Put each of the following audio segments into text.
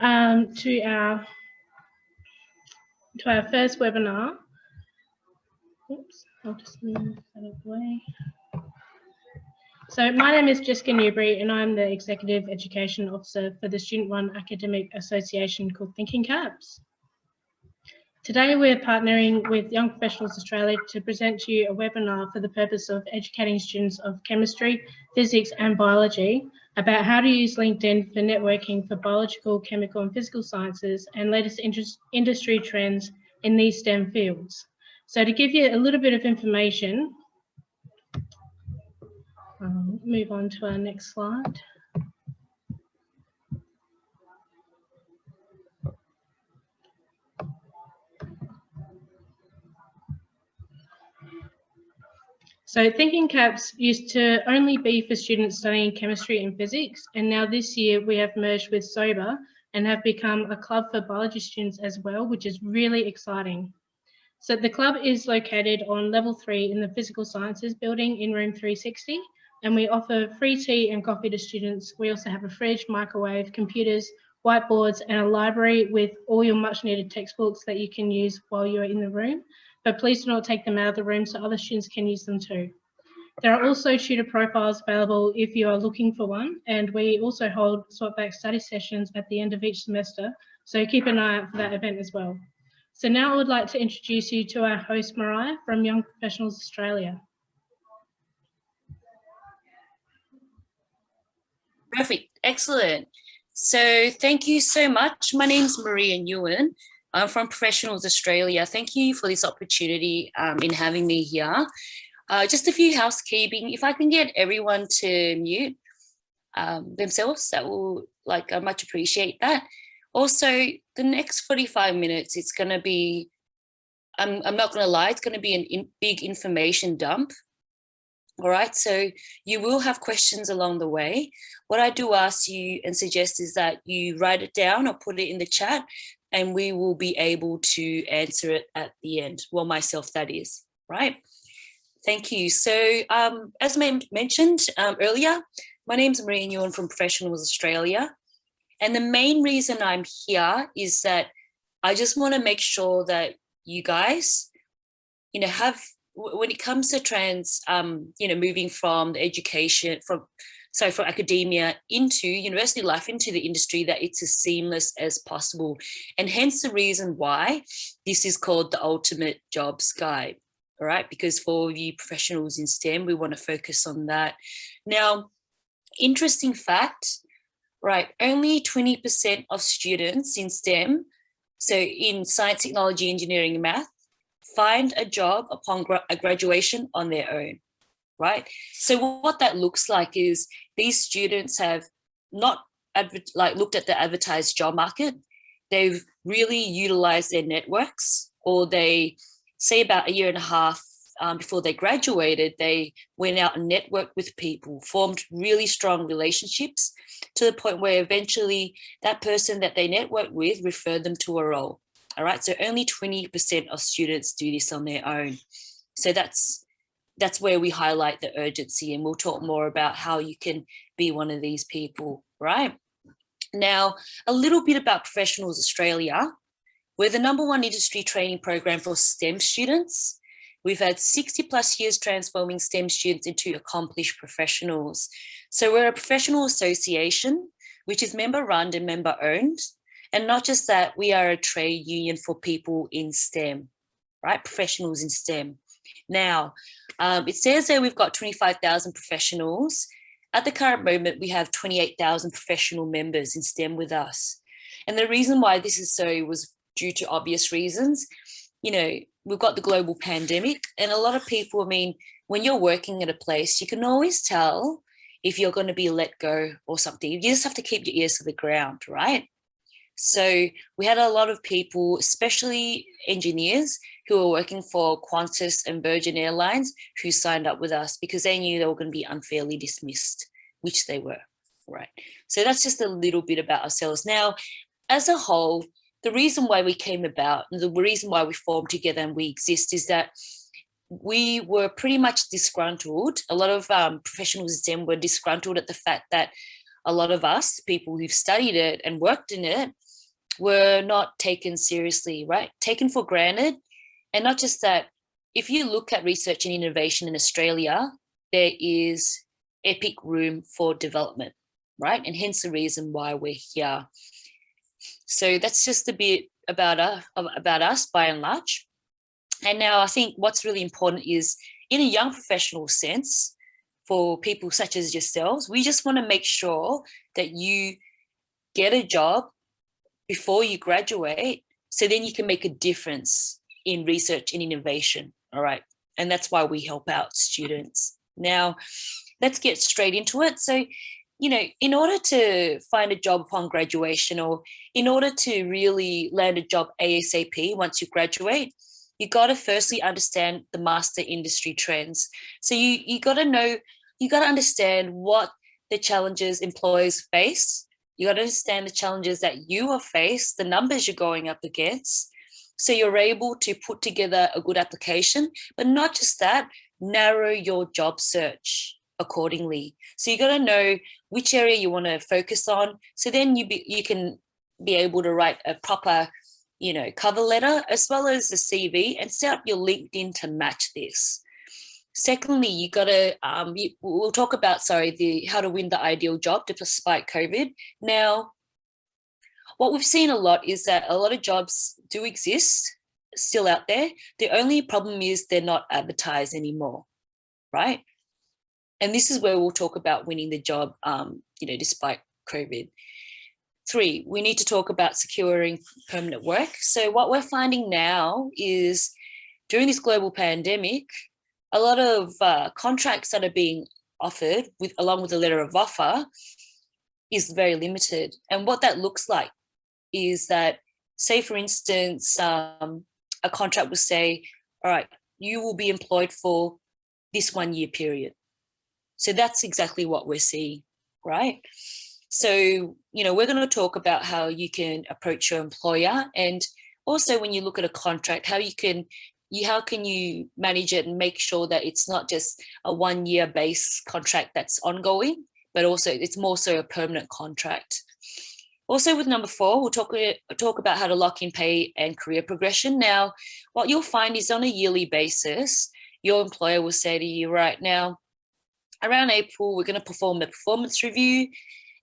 to our first webinar. Oops, I'll just move that out of the way. So my name is Jessica Newbury and I'm the Executive Education Officer for the student-run academic association called Thinking Caps. Today we're partnering with Young Professionals Australia to present to you a webinar for the purpose of educating students of chemistry, physics and biology about how to use LinkedIn for networking for biological, chemical and physical sciences and latest industry trends in these STEM fields. So to give you a little bit of information, I'll move on to our next slide. So Thinking Caps used to only be for students studying chemistry and physics, and now this year we have merged with SOBA and have become a club for biology students as well, which is really exciting. So the club is located on level 3 in the Physical Sciences building in room 360, and we offer free tea and coffee to students. We also have a fridge, microwave, computers, whiteboards, and a library with all your much needed textbooks that you can use while you're in the room. But please do not take them out of the room so other students can use them too. There are also tutor profiles available if you are looking for one, and we also hold swapback study sessions at the end of each semester, so keep an eye out for that event as well. So now I would like to introduce you to our host, Mariah, from Young Professionals Australia. Perfect, excellent. So thank you so much. My name is Nguyen. I'm from Professionals Australia. Thank you for this opportunity in having me here. Just a few housekeeping. If I can get everyone to mute themselves, that will, I much appreciate that. Also, the next 45 minutes, it's going to be, I'm not going to lie, it's going to be a big information dump. All right, so you will have questions along the way. What I do ask you and suggest is that you write it down or put it in the chat, and we will be able to answer it at the end. Well, myself, that is, right? Thank you. So as I mentioned earlier, my name is Maria Nguyen from Professionals Australia. And the main reason I'm here is that I just want to make sure that you guys, have, when it comes to moving from the education, from academia into university life, into the industry, that it's as seamless as possible. And hence the reason why this is called the Ultimate Jobs Guide, all right? Because for you professionals in STEM, we want to focus on that. Now, interesting fact, right, only 20% of students in STEM, so in science, technology, engineering, and math, find a job upon graduation on their own. Right. So what that looks like is these students have not looked at the advertised job market. They've really utilized their networks, or they say about a year and a half before they graduated, they went out and networked with people, formed really strong relationships to the point where eventually that person that they networked with referred them to a role. All right. So only 20% of students do this on their own. So that's where we highlight the urgency, and we'll talk more about how you can be one of these people, right? Now, a little bit about Professionals Australia. We're the #1 industry training program for STEM students. We've had 60 plus years transforming STEM students into accomplished professionals. So we're a professional association, which is member run and member owned. And not just that, we are a trade union for people in STEM, right? Professionals in STEM. Now, it says there we've got 25,000 professionals. At the current moment, we have 28,000 professional members in STEM with us. And the reason why this is so was due to obvious reasons. We've got the global pandemic, and a lot of people, when you're working at a place, you can always tell if you're going to be let go or something. You just have to keep your ears to the ground, right? So we had a lot of people, especially engineers, who were working for Qantas and Virgin Airlines, who signed up with us because they knew they were going to be unfairly dismissed, which they were, right? So that's just a little bit about ourselves. Now, as a whole, the reason why we came about, and the reason why we formed together and we exist, is that we were pretty much disgruntled. A lot of professionals in STEM were disgruntled at the fact that a lot of us, people who've studied it and worked in it, were not taken seriously, right? Taken for granted. And not just that, if you look at research and innovation in Australia, there is epic room for development, right? And hence the reason why we're here. So that's just a bit about us by and large. And now I think what's really important is, in a young professional sense, for people such as yourselves, we just want to make sure that you get a job before you graduate, so then you can make a difference in research and innovation, all right? And that's why we help out students. Now, let's get straight into it. So, in order to find a job upon graduation, or in order to really land a job ASAP once you graduate, you got to firstly understand the master industry trends. So you got to understand what the challenges employers face. You got to understand the challenges that you are faced, the numbers you're going up against, so you're able to put together a good application. But not just that, narrow your job search accordingly. So you got to know which area you want to focus on, so then you can be able to write a proper cover letter as well as a CV, and set up your LinkedIn to match this. Secondly, you got to, we'll talk about, how to win the ideal job despite COVID. Now, what we've seen a lot is that a lot of jobs do exist still out there. The only problem is they're not advertised anymore, right? And this is where we'll talk about winning the job, despite COVID. 3, we need to talk about securing permanent work. So what we're finding now is, during this global pandemic, a lot of contracts that are being offered along with a letter of offer is very limited. And what that looks like is that, say, for instance, a contract will say, all right, you will be employed for this 1 year period. So that's exactly what we're seeing, right? So, we're going to talk about how you can approach your employer, and also when you look at a contract, how can you manage it and make sure that it's not just a 1 year base contract that's ongoing, but also it's more so a permanent contract. Also, with number 4, we'll talk about how to lock in pay and career progression. Now, what you'll find is, on a yearly basis, your employer will say to you, right now, around April, we're going to perform a performance review.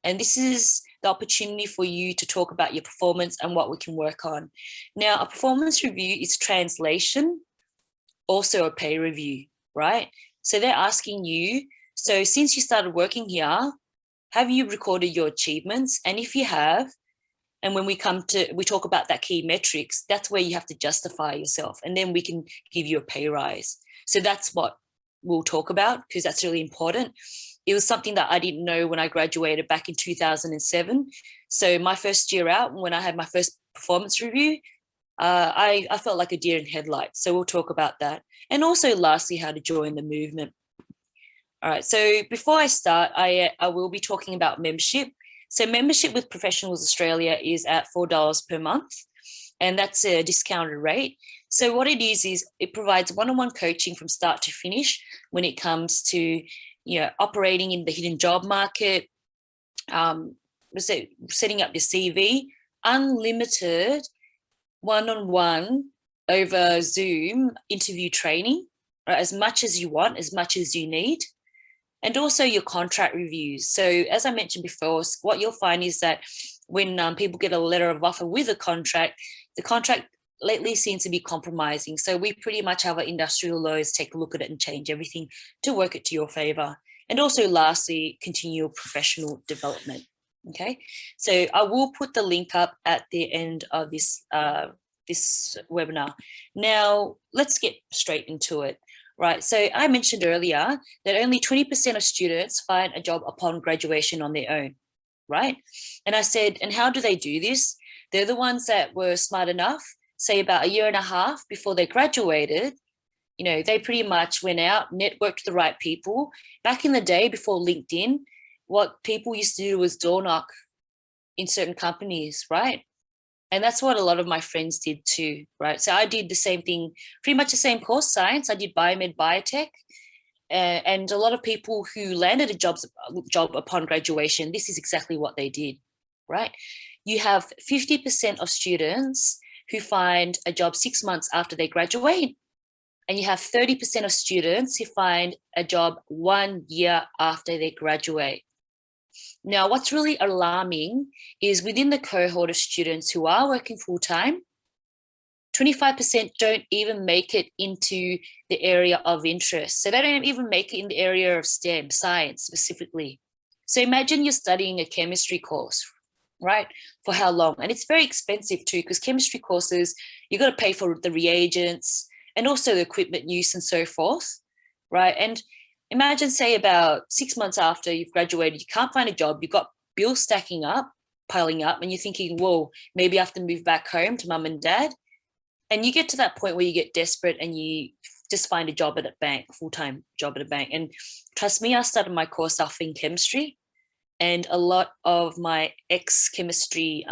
And this is the opportunity for you to talk about your performance and what we can work on. Now, a performance review is translation, also a pay review, right? So they're asking you, so since you started working here, have you recorded your achievements? And if you have, and when we talk about that key metrics, that's where you have to justify yourself, and then we can give you a pay rise. So that's what we'll talk about, because that's really important. It was something that I didn't know when I graduated back in 2007. So my first year out, when I had my first performance review, I felt like a deer in headlights. So we'll talk about that. And also, lastly, how to join the movement. All right, so before I start, I will be talking about membership. So membership with Professionals Australia is at $4 per month, and that's a discounted rate. So what it is it provides one-on-one coaching from start to finish when it comes to operating in the hidden job market, setting up your CV, unlimited one-on-one over Zoom interview training, right? As much as you want, as much as you need. And also your contract reviews. So as I mentioned before, what you'll find is that when people get a letter of offer with a contract, the contract lately seems to be compromising. So we pretty much have our industrial lawyers take a look at it and change everything to work it to your favor. And also, lastly, continue your professional development. Okay, so I will put the link up at the end of this webinar. Now, let's get straight into it. Right, so I mentioned earlier that only 20% of students find a job upon graduation on their own, right? And I said, and how do they do this? They're the ones that were smart enough, say about a year and a half before they graduated, they pretty much went out, networked the right people. Back in the day, before LinkedIn, what people used to do was door knock in certain companies, right? And that's what a lot of my friends did too, right? So I did the same thing, pretty much the same course, science. I did biomed, biotech. And a lot of people who landed a job upon graduation, this is exactly what they did, right? You have 50% of students who find a job 6 months after they graduate, and you have 30% of students who find a job 1 year after they graduate. Now, what's really alarming is within the cohort of students who are working full-time, 25% don't even make it into the area of interest. So they don't even make it in the area of STEM, science specifically. So imagine you're studying a chemistry course, right? For how long? And it's very expensive too, because chemistry courses, you got to pay for the reagents and also the equipment use and so forth, right? And imagine, say, about 6 months after you've graduated, you can't find a job, you've got bills stacking up, piling up, and you're thinking, whoa, maybe I have to move back home to mum and dad. And you get to that point where you get desperate and you just find a job at a bank, a full-time job at a bank. And trust me, I started my course off in chemistry, and a lot of my ex-chemistry,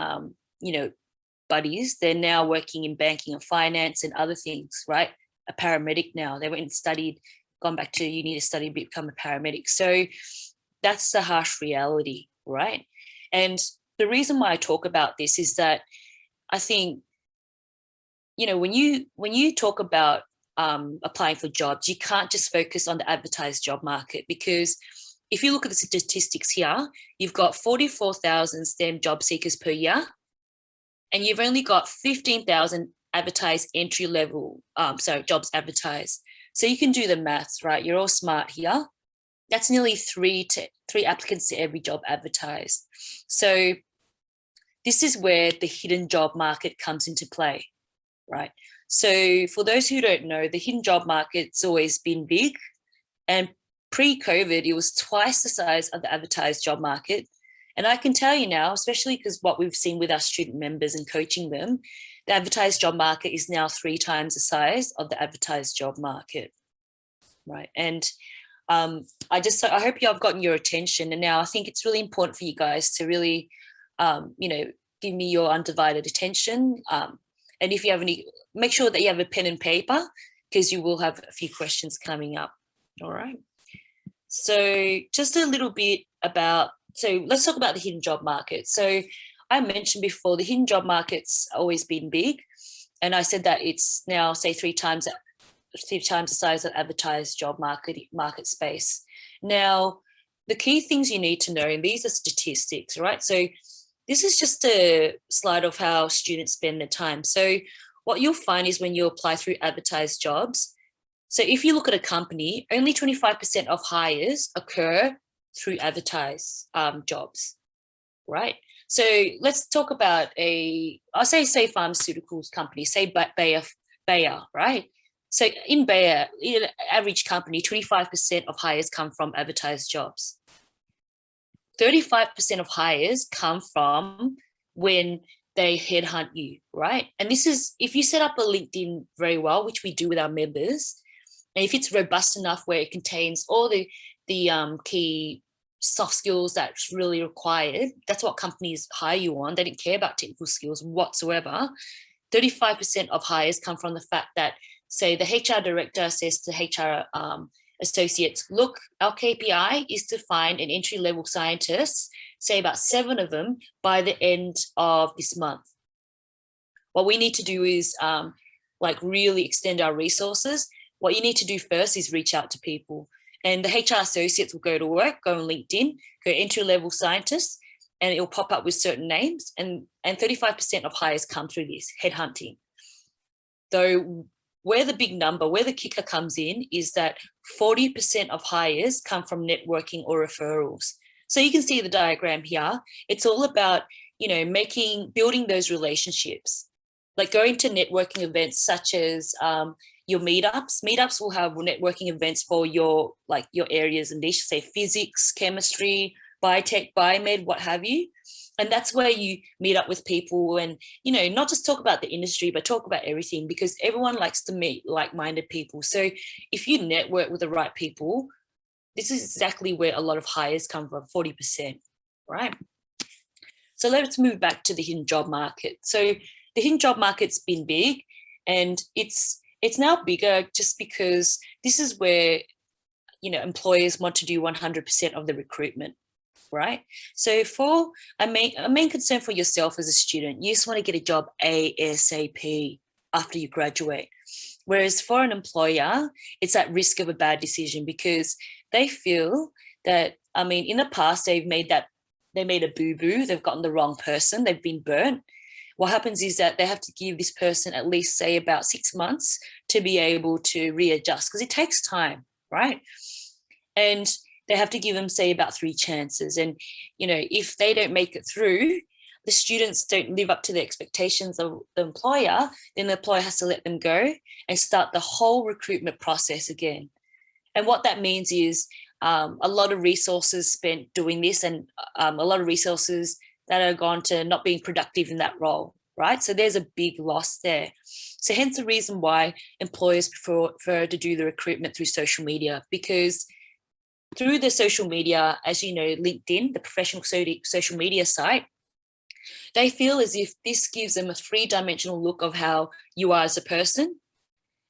buddies, they're now working in banking and finance and other things, right? A paramedic now. They went and studied, gone back to uni to study, become a paramedic. So that's the harsh reality, right? And the reason why I talk about this is that I think, when you talk about applying for jobs, you can't just focus on the advertised job market, because if you look at the statistics here, you've got 44,000 STEM job seekers per year, and you've only got 15,000 advertised entry level, jobs advertised. So you can do the maths, right? You're all smart here. That's nearly three applicants to every job advertised. So this is where the hidden job market comes into play. Right. So for those who don't know, the hidden job market's always been big, and pre-COVID, it was twice the size of the advertised job market. And I can tell you now, especially because what we've seen with our student members and coaching them, the advertised job market is now 3 times the size of the advertised job market. Right. And I hope you have gotten your attention. And now I think it's really important for you guys to really, give me your undivided attention. And if you have any, make sure that you have a pen and paper, because you will have a few questions coming up. All right. So just a little bit let's talk about the hidden job market. So I mentioned before, the hidden job market's always been big. And I said that it's now, say, 3 times the size of advertised job market space. Now, the key things you need to know, and these are statistics, right? So this is just a slide of how students spend their time. So what you'll find is when you apply through advertised jobs, so if you look at a company, only 25% of hires occur through advertised jobs, right? So let's talk about say pharmaceuticals company, say Bayer, right? So in Bayer, in an average company, 25% of hires come from advertised jobs. 35% of hires come from when they headhunt you, right? And this is, if you set up a LinkedIn very well, which we do with our members, and if it's robust enough where it contains all the key soft skills that's really required, that's what companies hire you on. They don't care about technical skills whatsoever. 35% of hires come from the fact that, say, the HR director says to HR associates, look, our KPI is to find an entry-level scientist, say about 7 of them, by the end of this month. What we need to do is really extend our resources. What you need to do first is reach out to people. And the HR associates will go to work, go on LinkedIn, go entry-level scientists, and it will pop up with certain names. And 35% of hires come through this, headhunting. Though where the kicker comes in is that 40% of hires come from networking or referrals. So you can see the diagram here. It's all about, building those relationships, like going to networking events such as your meetups. Meetups will have networking events for your areas and niche, say physics, chemistry, biotech, biomed, what have you. And that's where you meet up with people and, not just talk about the industry, but talk about everything, because everyone likes to meet like-minded people. So if you network with the right people, this is exactly where a lot of hires come from, 40%, right? So let's move back to the hidden job market. So the hidden job market's been big, and it's now bigger just because this is where, employers want to do 100% of the recruitment. right? So for a main concern for yourself as a student, you just want to get a job ASAP after you graduate. Whereas for an employer, it's at risk of a bad decision because they feel that, I mean, in the past, they made a boo-boo, they've gotten the wrong person, they've been burnt. What happens is that they have to give this person at least, say, about 6 months to be able to readjust, because it takes time, right? And they have to give them, say, about 3 chances. And, you know, if they don't make it through, the students don't live up to the expectations of the employer, then the employer has to let them go and start the whole recruitment process again. And what that means is a lot of resources spent doing this, and a lot of resources that are gone to not being productive in that role, right? So there's a big loss there. So hence the reason why employers prefer to do the recruitment through social media, because through the social media, as you know, LinkedIn, the professional social media site, they feel as if this gives them a 3-dimensional look of how you are as a person,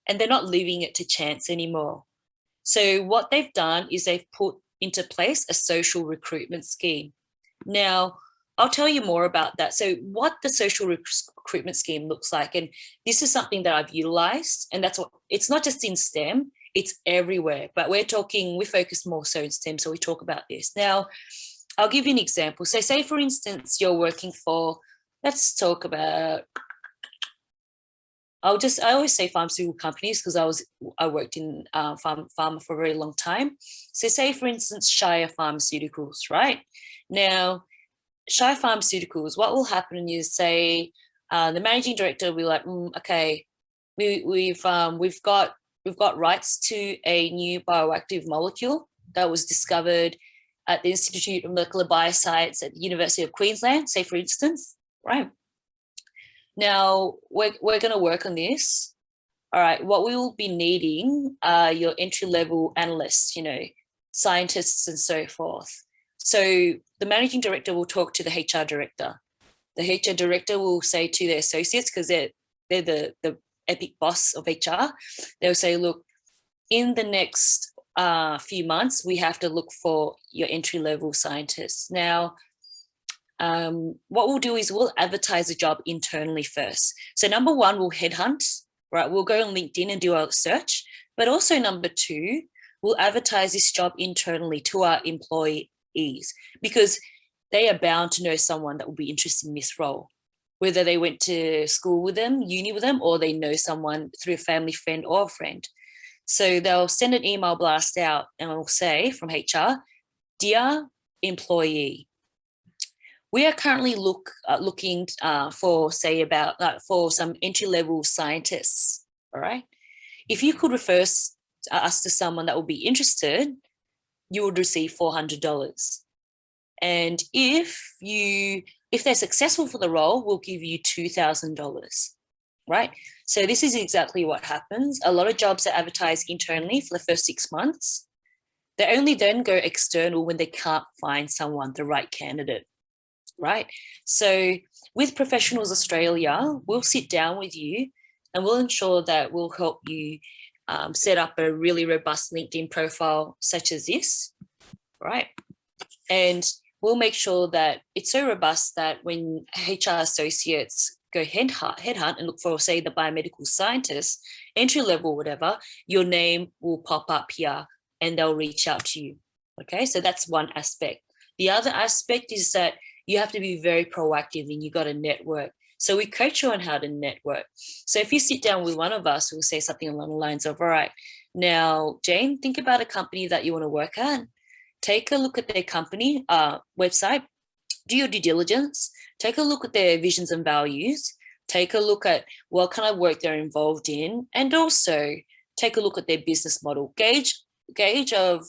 and they're not leaving it to chance anymore. So what they've done is they've put into place a social recruitment scheme. Now, I'll tell you more about that. So what the social recruitment scheme looks like, and this is something that I've utilized, and that's what, it's not just in STEM, it's everywhere, but we focus more so in STEM, so we talk about this. Now, I'll give you an example. So say, for instance, you're working for, let's talk about, I always say pharmaceutical companies because I worked in pharma for a very long time. So say, for instance, Shire Pharmaceuticals, right? Now, Shire Pharmaceuticals, what will happen is, say, the managing director will be like, okay, we've got rights to a new bioactive molecule that was discovered at the Institute of Molecular Bioscience at the University of Queensland, say, for instance, right? Now, we're going to work on this. All right, what we will be needing are your entry-level analysts, you know, scientists and so forth. So the managing director will talk to the HR director. The HR director will say to their associates, because they're the epic boss of HR, they'll say, look, in the next few months, we have to look for your entry-level scientists. Now, what we'll do is we'll advertise the job internally first. So number one, we'll headhunt, right? We'll go on LinkedIn and do our search. But also number two, we'll advertise this job internally to our employees, because they are bound to know someone that will be interested in this role, whether they went to school with them, uni with them, or they know someone through a family friend or a friend. So they'll send an email blast out and it'll say from HR, dear employee, we are currently looking for, say, for some entry-level scientists, all right? If you could refer us to someone that will be interested, you would receive $400. And if they're successful for the role, we'll give you $2,000, right? So this is exactly what happens. A lot of jobs are advertised internally for the first 6 months. They only then go external when they can't find someone, the right candidate, right? So with Professionals Australia, we'll sit down with you and we'll ensure that we'll help you set up a really robust LinkedIn profile such as this, right? And we'll make sure that it's so robust that when HR associates go headhunt and look for, say, the biomedical scientist, entry level, whatever, your name will pop up here and they'll reach out to you. Okay, so that's one aspect. The other aspect is that you have to be very proactive and you got to network. So we coach you on how to network. So if you sit down with one of us, we'll say something along the lines of, all right, now, Jane, think about a company that you want to work at. Take a look at their company website, do your due diligence, take a look at their visions and values, take a look at what kind of work they're involved in, and also take a look at their business model. Gauge a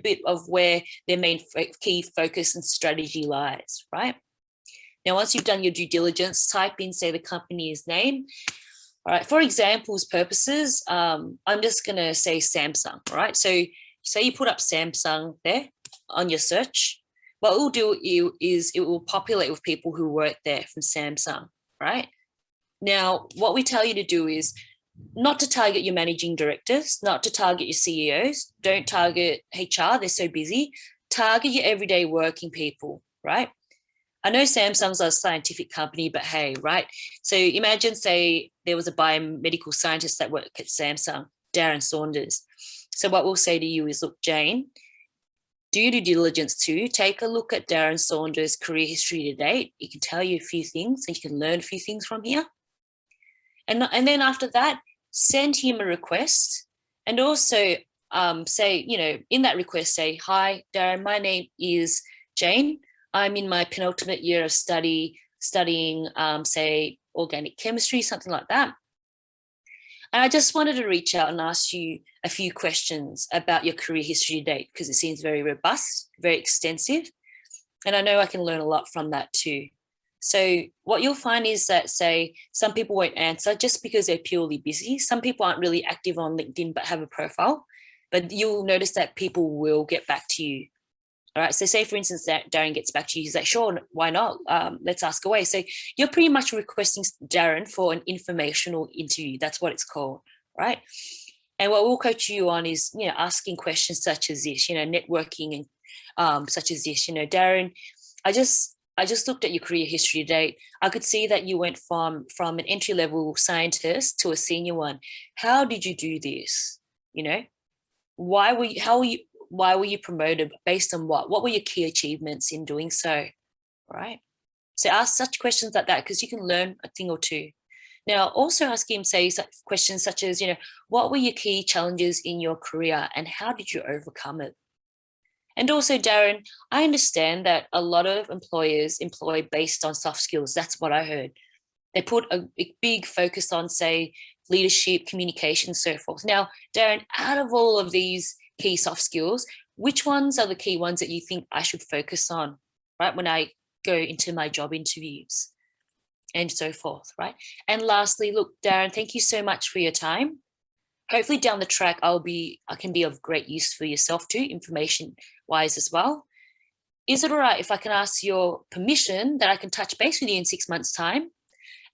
bit of where their main key focus and strategy lies, right? Now, once you've done your due diligence, type in, say, the company's name. All right, for examples purposes, I'm just going to say Samsung, right? So say you put up Samsung there on your search. What it will do is it will populate with people who work there from Samsung, right? Now, what we tell you to do is not to target your managing directors, not to target your CEOs, don't target HR, they're so busy. target your everyday working people, right? I know Samsung's a scientific company, but hey, right? So imagine, say, there was a biomedical scientist that worked at Samsung, Darren Saunders. So what we'll say to you is, look, Jane, do your due diligence too. Take a look at Darren Saunders' career history to date. He can tell you a few things and you can learn a few things from here. And then after that, send him a request and also say, you know, in that request, say, hi, Darren, my name is Jane. I'm in my penultimate year of studying, say, organic chemistry, something like that. And I just wanted to reach out and ask you a few questions about your career history to date, because it seems very robust, very extensive. And I know I can learn a lot from that too. So what you'll find is that, say, some people won't answer just because they're purely busy. Some people aren't really active on LinkedIn but have a profile, but you'll notice that people will get back to you. All right. So say, for instance, that Darren gets back to you. He's like, sure, why not? Let's ask away. So you're pretty much requesting Darren for an informational interview. That's what it's called, right? And what we'll coach you on is, you know, asking questions such as this, you know, networking and such as this, you know, Darren, I just looked at your career history to date. I could see that you went from an entry-level scientist to a senior one. How did you do this? You know, why were you promoted? Based on what? What were your key achievements in doing so? Right. So ask such questions like that, because you can learn a thing or two. Now, also ask him, say, such questions such as, you know, what were your key challenges in your career and how did you overcome it? And also, Darren, I understand that a lot of employers employ based on soft skills. That's what I heard. They put a big focus on, say, leadership, communication, so forth. Now, Darren, out of all of these key soft skills, which ones are the key ones that you think I should focus on, right, when I go into my job interviews and so forth, right? And lastly, look, Darren, thank you so much for your time. Hopefully down the track, I can be of great use for yourself too, information-wise as well. Is it all right if I can ask your permission that I can touch base with you in 6 months' time?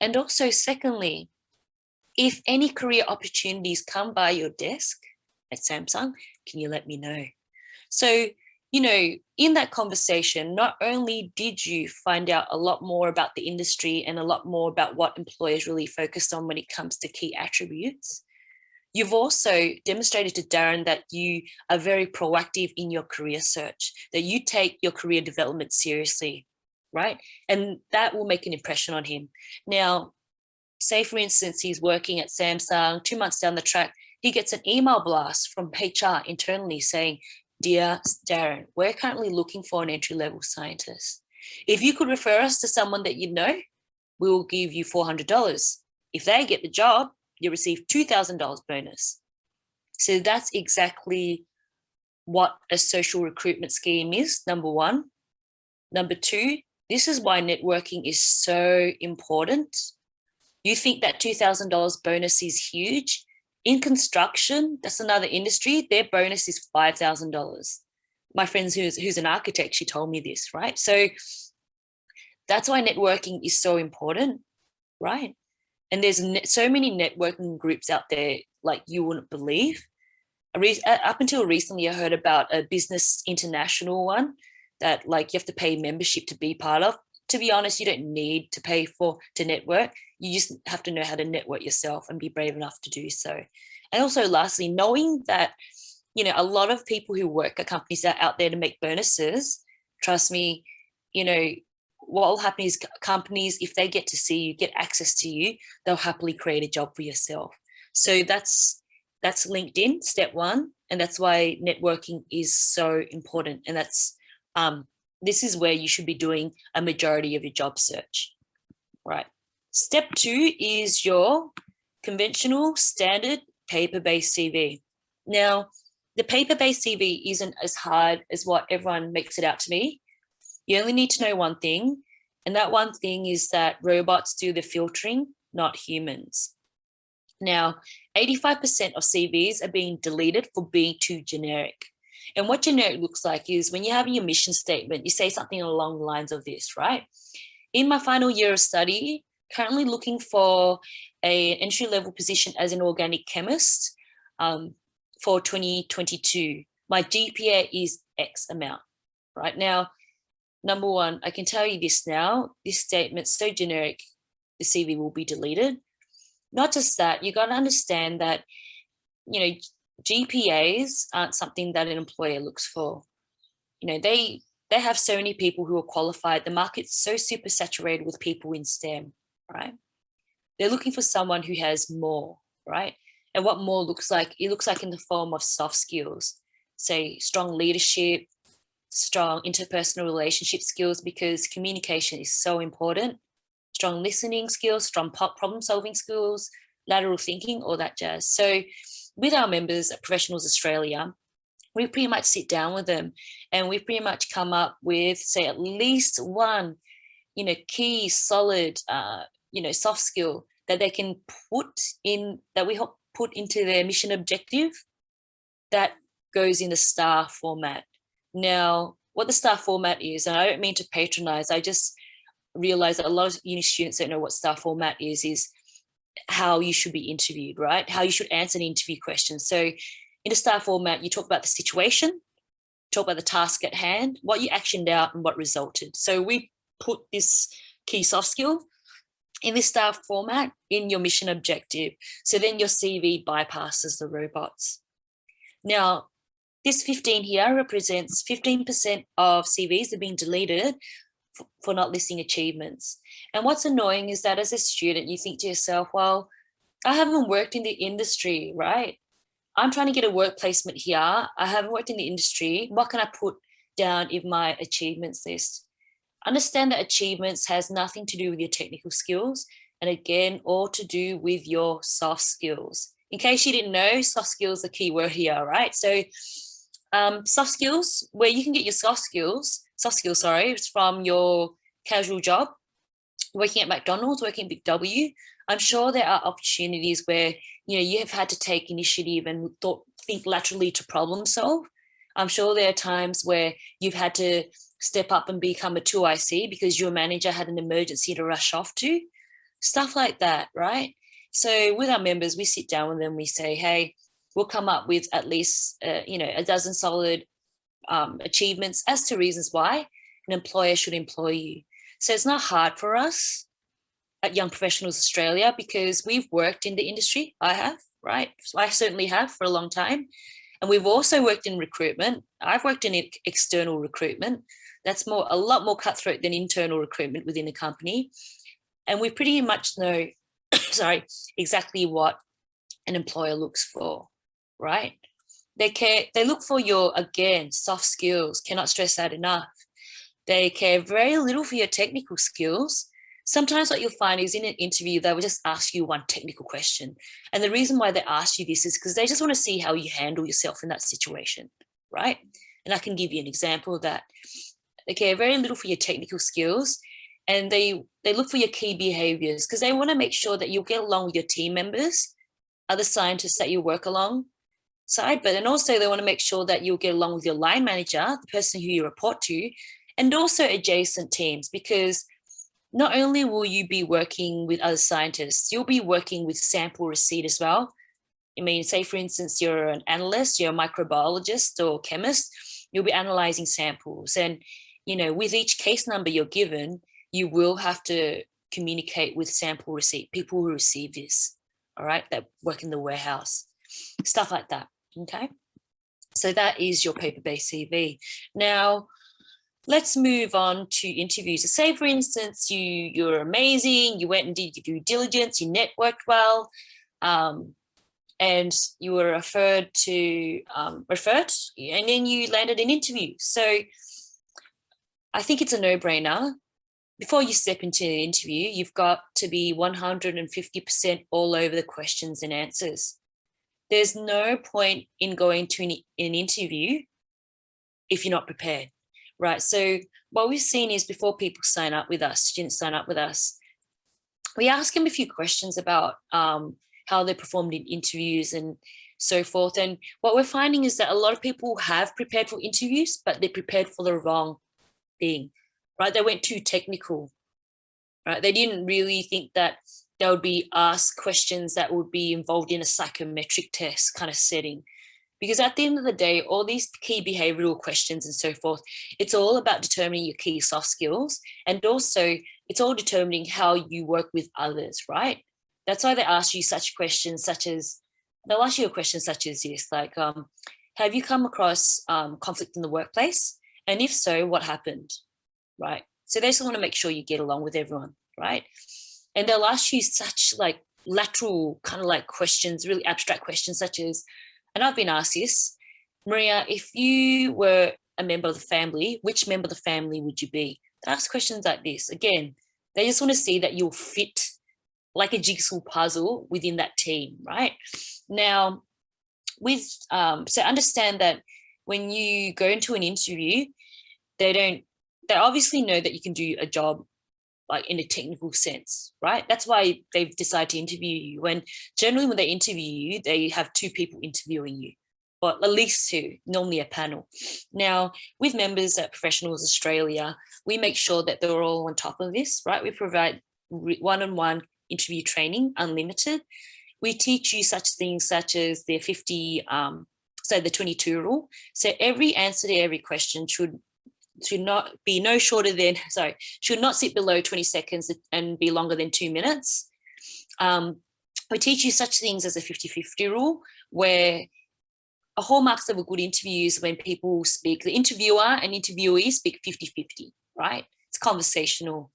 And also, secondly, if any career opportunities come by your desk at Samsung, can you let me know? So, you know, in that conversation, not only did you find out a lot more about the industry and a lot more about what employers really focus on when it comes to key attributes, you've also demonstrated to Darren that you are very proactive in your career search, that you take your career development seriously, right? And that will make an impression on him. Now, say, for instance, he's working at Samsung, 2 months down the track, he gets an email blast from HR internally saying, dear Darren, we're currently looking for an entry-level scientist. If you could refer us to someone that you know, we will give you $400. If they get the job, you receive $2,000 bonus. So that's exactly what a social recruitment scheme is, number one. Number two, this is why networking is so important. You think that $2,000 bonus is huge? In construction, that's another industry, their bonus is $5,000. My friend who's an architect, she told me this, right? So that's why networking is so important, right? And there's so many networking groups out there like you wouldn't believe. Up until recently, I heard about a Business International one that like you have to pay membership to be part of. To be honest, you don't need to pay to network. You just have to know how to network yourself and be brave enough to do so. And also lastly, knowing that, you know, a lot of people who work at companies are out there to make bonuses. Trust me, you know, what will happen is companies, if they get to see you, get access to you, they'll happily create a job for yourself. So that's LinkedIn, step one. And that's why networking is so important. And that's, this is where you should be doing a majority of your job search, right? Step two is your conventional standard paper-based CV. Now, the paper-based CV isn't as hard as what everyone makes it out to be. You only need to know one thing, and that one thing is that robots do the filtering, not humans. Now, 85% of CVs are being deleted for being too generic. And what generic looks like is when you have your mission statement, you say something along the lines of this, right? In my final year of study, currently looking for an entry-level position as an organic chemist for 2022. My GPA is X amount. right? Now, number one, I can tell you this now, this statement's so generic, the CV will be deleted. Not just that, you got to understand that, you know, GPAs aren't something that an employer looks for. You know, they have so many people who are qualified. The market's so super saturated with people in STEM, right? They're looking for someone who has more, right? And what more looks like, it looks like in the form of soft skills, say strong leadership, strong interpersonal relationship skills, because communication is so important, strong listening skills, strong problem solving skills, lateral thinking, all that jazz. So with our members at Professionals Australia, we pretty much sit down with them and we pretty much come up with, say, at least one, key, solid, soft skill that they can put in, that we help put into their mission objective that goes in the STAR format. Now, what the STAR format is, and I don't mean to patronize, I just realize that a lot of uni students don't know what STAR format is how you should be interviewed, right? How you should answer an interview question. So in the STAR format, you talk about the situation, talk about the task at hand, what you actioned out and what resulted. So we put this key soft skill in this STAR format in your mission objective. So then your CV bypasses the robots. Now, this 15 here represents 15% of CVs that are being deleted for not listing achievements. And what's annoying is that as a student, you think to yourself, well, I haven't worked in the industry, right? I'm trying to get a work placement here. I haven't worked in the industry. What can I put down in my achievements list? Understand that achievements has nothing to do with your technical skills. And again, all to do with your soft skills. In case you didn't know, soft skills are the key word here, right? So soft skills, where you can get your soft skills, it's from your casual job, working at McDonald's, working at Big W. I'm sure there are opportunities where, you have had to take initiative and think laterally to problem solve. I'm sure there are times where you've had to step up and become a 2IC because your manager had an emergency to rush off to, stuff like that, right? So with our members, we sit down with them, we say, hey, we'll come up with at least, a dozen solid achievements as to reasons why an employer should employ you. So it's not hard for us at Young Professionals Australia because we've worked in the industry. I have, right? I certainly have for a long time. And we've also worked in recruitment. I've worked in external recruitment. That's a lot more cutthroat than internal recruitment within a company. And we pretty much know, exactly what an employer looks for, right? They look for your, again, soft skills, cannot stress that enough. They care very little for your technical skills. Sometimes what you'll find is in an interview, they will just ask you one technical question. And the reason why they ask you this is because they just want to see how you handle yourself in that situation, right? And I can give you an example of that. They care very little for your technical skills, and they look for your key behaviors because they want to make sure that you'll get along with your team members, other scientists that you work alongside, but then also they want to make sure that you'll get along with your line manager, the person who you report to, and also adjacent teams, because not only will you be working with other scientists, you'll be working with sample receipt as well. I mean, say for instance, you're an analyst, you're a microbiologist or chemist, you'll be analyzing samples. And, with each case number you're given, you will have to communicate with sample receipt, people who receive this, all right, that work in the warehouse, stuff like that, okay? So that is your paper-based CV. Now, let's move on to interviews. So say, for instance, you're amazing, you went and did your due diligence, you networked well, and you were referred, and then you landed an interview. So I think it's a no-brainer. Before you step into the interview, you've got to be 150% all over the questions and answers. There's no point in going to an interview if you're not prepared. Right. So what we've seen is before people sign up with us, students sign up with us, we ask them a few questions about how they performed in interviews and so forth. And what we're finding is that a lot of people have prepared for interviews, but they prepared for the wrong thing, right? They went too technical, right? They didn't really think that they would be asked questions that would be involved in a psychometric test kind of setting. Because at the end of the day, all these key behavioral questions and so forth, it's all about determining your key soft skills. And also it's all determining how you work with others, right? That's why they ask you such questions such as, they'll ask you a question such as this, like, have you come across conflict in the workplace? And if so, what happened, right? So they just want to make sure you get along with everyone, right? And they'll ask you such like lateral kind of like questions, really abstract questions such as, and I've been asked this, Maria, if you were a member of the family, which member of the family would you be? They ask questions like this. Again, they just want to see that you'll fit like a jigsaw puzzle within that team, right? Now, so understand that when you go into an interview, they obviously know that you can do a job like in a technical sense, right? That's why they've decided to interview you. When generally when they interview you, they have 2 people interviewing you, or at least 2, normally a panel. Now, with members at Professionals Australia, we make sure that they're all on top of this, right? We provide one-on-one interview training, unlimited. We teach you such things such as the 22 rule. So every answer to every question should not be no shorter than, should not sit below 20 seconds and be longer than 2 minutes. We teach you such things as a 50-50 rule, where a hallmarks of a good interview is when people speak, the interviewer and interviewee speak 50-50, right? It's conversational.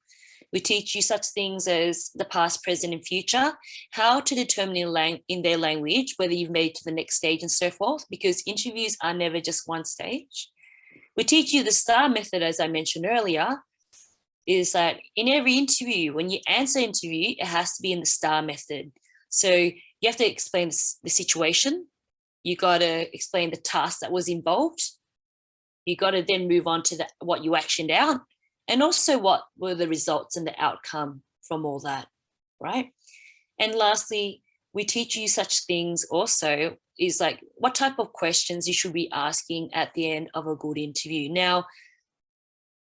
We teach you such things as the past, present, and future, how to determine in their language whether you've made it to the next stage and so forth, because interviews are never just one stage. We teach you the STAR method, as I mentioned earlier, is that in every interview, when you answer interview, it has to be in the STAR method. So you have to explain the situation. You got to explain the task that was involved. You got to then move on to what you actioned out, and also what were the results and the outcome from all that, right? And lastly, we teach you such things also is like what type of questions you should be asking at the end of a good interview. Now,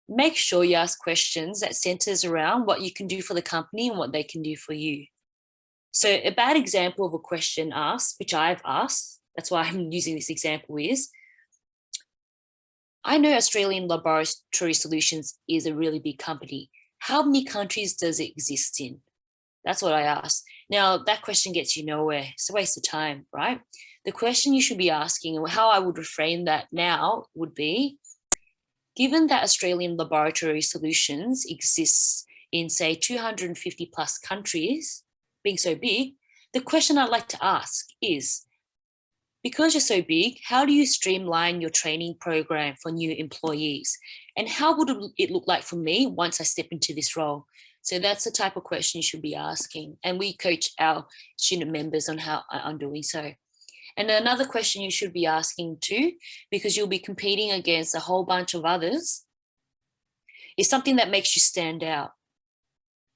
make sure you ask questions that centers around what you can do for the company and what they can do for you. So a bad example of a question asked, which I've asked, that's why I'm using this example, is, I know Australian Laboratory Solutions is a really big company. How many countries does it exist in? That's what I asked. Now, that question gets you nowhere. It's a waste of time, right? The question you should be asking, and how I would reframe that now, would be, given that Australian Laboratory Solutions exists in, say, 250 plus countries, being so big, the question I'd like to ask is, because you're so big, how do you streamline your training program for new employees? And how would it look like for me once I step into this role? So that's the type of question you should be asking. And we coach our student members on how on doing so. And another question you should be asking too, because you'll be competing against a whole bunch of others, is something that makes you stand out.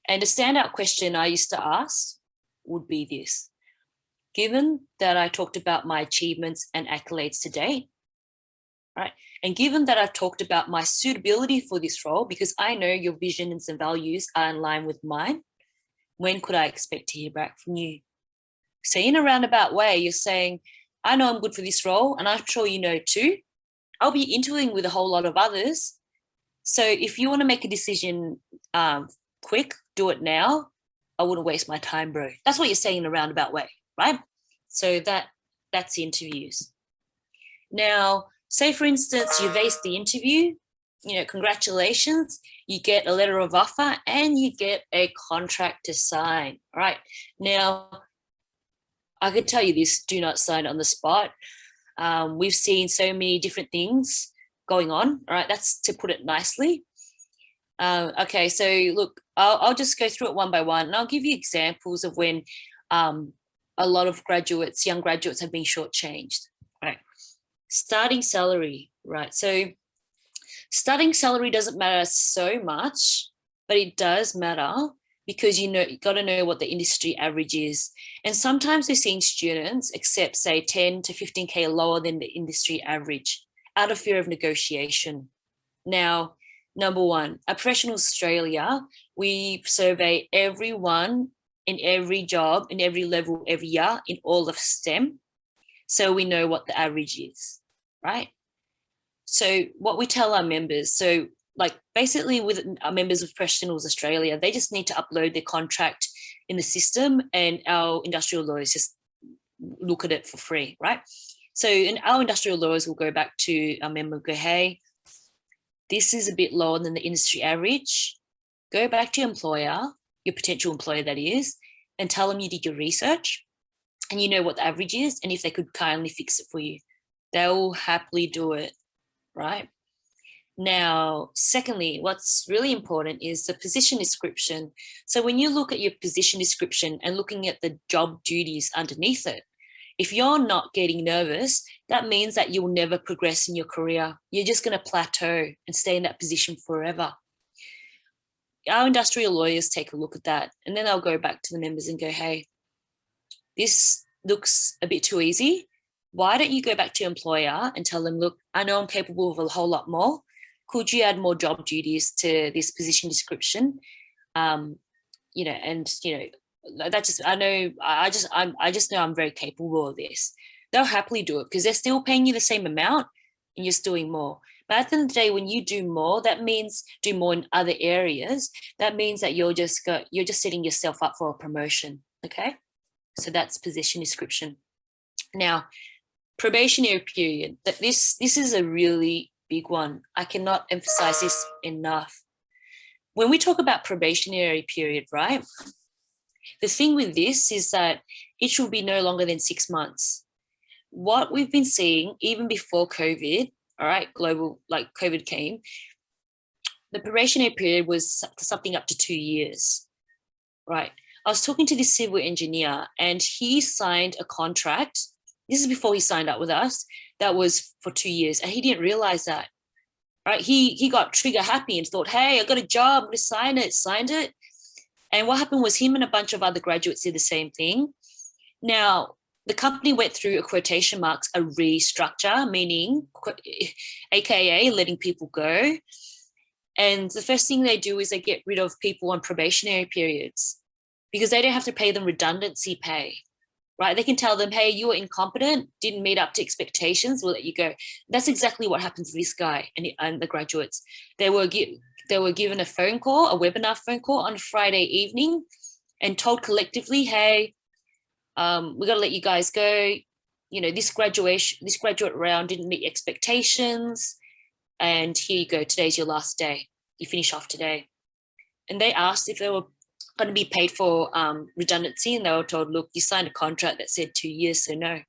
And a standout question I used to ask would be this: given that I talked about my achievements and accolades to date, right? And given that I've talked about my suitability for this role, because I know your visions and values are in line with mine, when could I expect to hear back from you? So in a roundabout way, you're saying, I know I'm good for this role, and I'm sure you know too. I'll be interviewing with a whole lot of others. So if you want to make a decision quick, do it now. I wouldn't waste my time, bro. That's what you're saying in a roundabout way, right? So that's interviews. Now, say for instance, you've aced the interview, congratulations, you get a letter of offer and you get a contract to sign, right? Now, I could tell you this, do not sign on the spot. We've seen so many different things going on, all right? That's to put it nicely. Okay, so look, I'll just go through it one by one, and I'll give you examples of when a lot of young graduates have been shortchanged, right? Starting salary, right? So starting salary doesn't matter so much, but it does matter because you got to know what the industry average is. And sometimes we're seeing students accept, say, 10 to 15K lower than the industry average out of fear of negotiation. Now, number one, at Professionals Australia, we survey everyone in every job, in every level, every year, in all of STEM. so we know what the average is, right? So what we tell our members, so like basically with our members of Professionals Australia, they just need to upload their contract in the system and our industrial lawyers just look at it for free, right? So our industrial lawyers will go back to our member and go, hey, this is a bit lower than the industry average. Go back to your employer, your potential employer that is, and tell them you did your research and you know what the average is and if they could kindly fix it for you. They'll happily do it, right? Now, secondly, what's really important is the position description. So when you look at your position description and looking at the job duties underneath it, if you're not getting nervous, that means that you'll never progress in your career. You're just going to plateau and stay in that position forever. Our industrial lawyers take a look at that and then they'll go back to the members and go, hey, this looks a bit too easy. Why don't you go back to your employer and tell them, look, I know I'm capable of a whole lot more. Could you add more job duties to this position description? That just, I just know I'm very capable of this. They'll happily do it because they're still paying you the same amount and you're just doing more. But at the end of the day, when you do more, that means do more in other areas. That means that you're just setting yourself up for a promotion. Okay. So that's position description. Now, probationary period. This is a really big one. I cannot emphasize this enough. When we talk about probationary period, right? The thing with this is that it should be no longer than 6 months. What we've been seeing, even before COVID, all right, like COVID came, the probationary period was something up to 2 years, right? I was talking to this civil engineer and he signed a contract. This is before he signed up with us. That was for 2 years and he didn't realize that, right? He got trigger happy and thought, hey, I got a job, I'm going to signed it. And what happened was him and a bunch of other graduates did the same thing. Now, the company went through a quotation marks, a restructure, meaning AKA letting people go. And the first thing they do is they get rid of people on probationary periods because they don't have to pay them redundancy pay. Right? They can tell them, hey, you were incompetent, didn't meet up to expectations, we'll let you go. That's exactly what happens to this guy and the graduates. They were given a phone call, a webinar phone call on Friday evening and told collectively, hey, we got to let you guys go. You know, this graduate round didn't meet expectations. And here you go, today's your last day. You finish off today. And they asked if they were going to be paid for redundancy and they were told, look, you signed a contract that said 2 years, so no.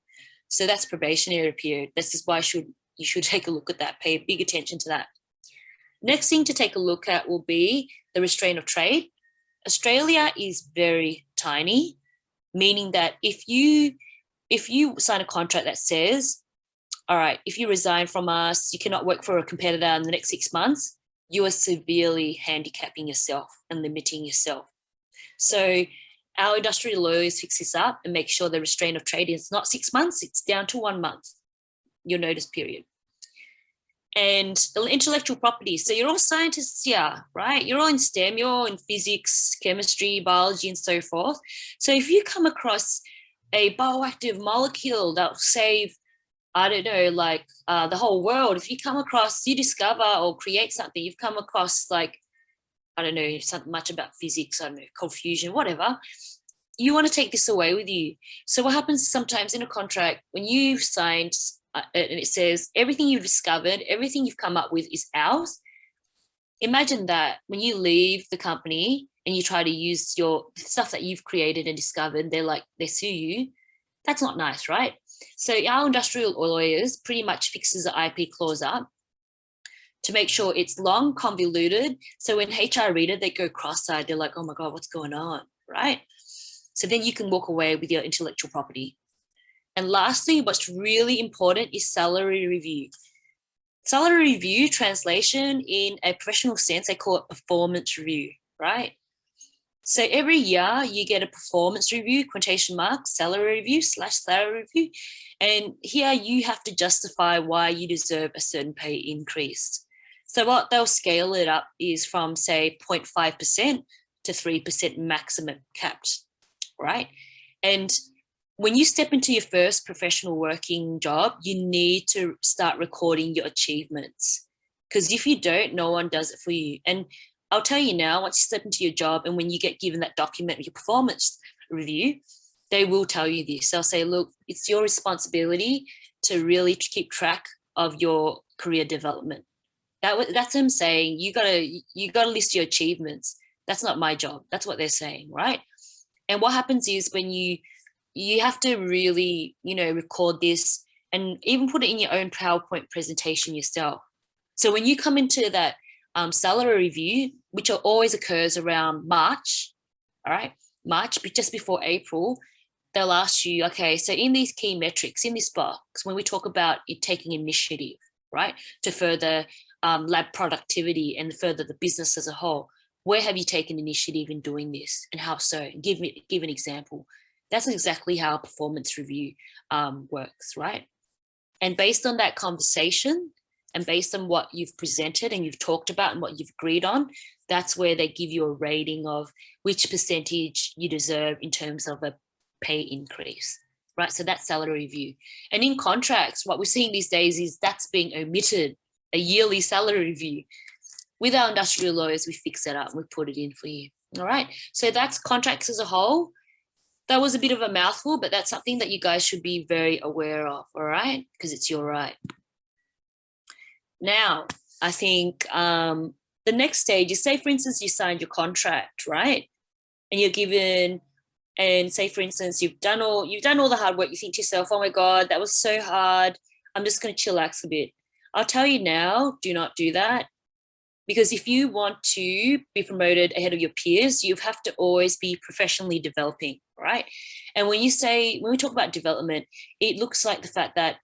So that's probationary period. This is why you should take a look at that, pay big attention to that. Next thing to take a look at will be the restraint of trade. Australia is very tiny, meaning that if you sign a contract that says, all right, if you resign from us, you cannot work for a competitor in the next 6 months, you are severely handicapping yourself and limiting yourself. So our industrial lawyers fix this up and make sure the restraint of trade is not 6 months, it's down to 1 month, your notice period. And intellectual property. So you're all scientists here, right? You're all in STEM, you're all in physics, chemistry, biology, and so forth. So if you come across a bioactive molecule that will save, I don't know, like the whole world, if you come across, you discover or create something, you've come across like, I don't know, something much about physics, I don't know, cold fusion, whatever, you want to take this away with you. So what happens sometimes in a contract, when you've signed and it says everything you've discovered, everything you've come up with is ours. Imagine that when you leave the company and you try to use your stuff that you've created and discovered, they sue you. That's not nice, right? So our industrial lawyers pretty much fixes the IP clause up to make sure it's long, convoluted. So when HR read it, they go cross-eyed. They're like, oh my God, what's going on, right? So then you can walk away with your intellectual property. And lastly, what's really important is salary review. Salary review, translation in a professional sense, they call it performance review, right? So every year you get a performance review, quotation marks, salary review /salary review. And here you have to justify why you deserve a certain pay increase. So what they'll scale it up is from say 0.5% to 3% maximum capped, right? And when you step into your first professional working job, you need to start recording your achievements. Because if you don't, no one does it for you. And I'll tell you now, once you step into your job and when you get given that document with your performance review, they will tell you this. They'll say, look, it's your responsibility to really keep track of your career development. That's them saying, you gotta list your achievements. That's not my job. That's what they're saying, right? And what happens is when you have to really, record this and even put it in your own PowerPoint presentation yourself. So when you come into that salary review, which always occurs around March, all right, March, just before April, they'll ask you, okay, so in these key metrics, in this box, when we talk about it taking initiative, right, to further lab productivity and further the business as a whole, where have you taken initiative in doing this and how so? Give an example. That's exactly how a performance review works, right? And based on that conversation and based on what you've presented and you've talked about and what you've agreed on, that's where they give you a rating of which percentage you deserve in terms of a pay increase, right? So that's salary review. And in contracts, what we're seeing these days is that's being omitted, a yearly salary review. With our industrial lawyers, we fix that up and we put it in for you, all right? So that's contracts as a whole. That was a bit of a mouthful, but that's something that you guys should be very aware of, all right? Because it's your right. Now, I think the next stage is, say, for instance, you signed your contract, right? And you're given, and say, for instance, you've done all the hard work. You think to yourself, oh my God, that was so hard. I'm just going to chillax a bit. I'll tell you now, do not do that. Because if you want to be promoted ahead of your peers, you have to always be professionally developing, right? And when we talk about development, it looks like the fact that,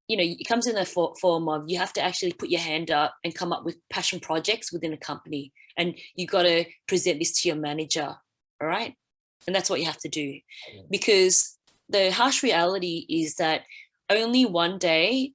it comes in the form of you have to actually put your hand up and come up with passion projects within a company. And you got to present this to your manager, all right? And that's what you have to do. Because the harsh reality is that only one day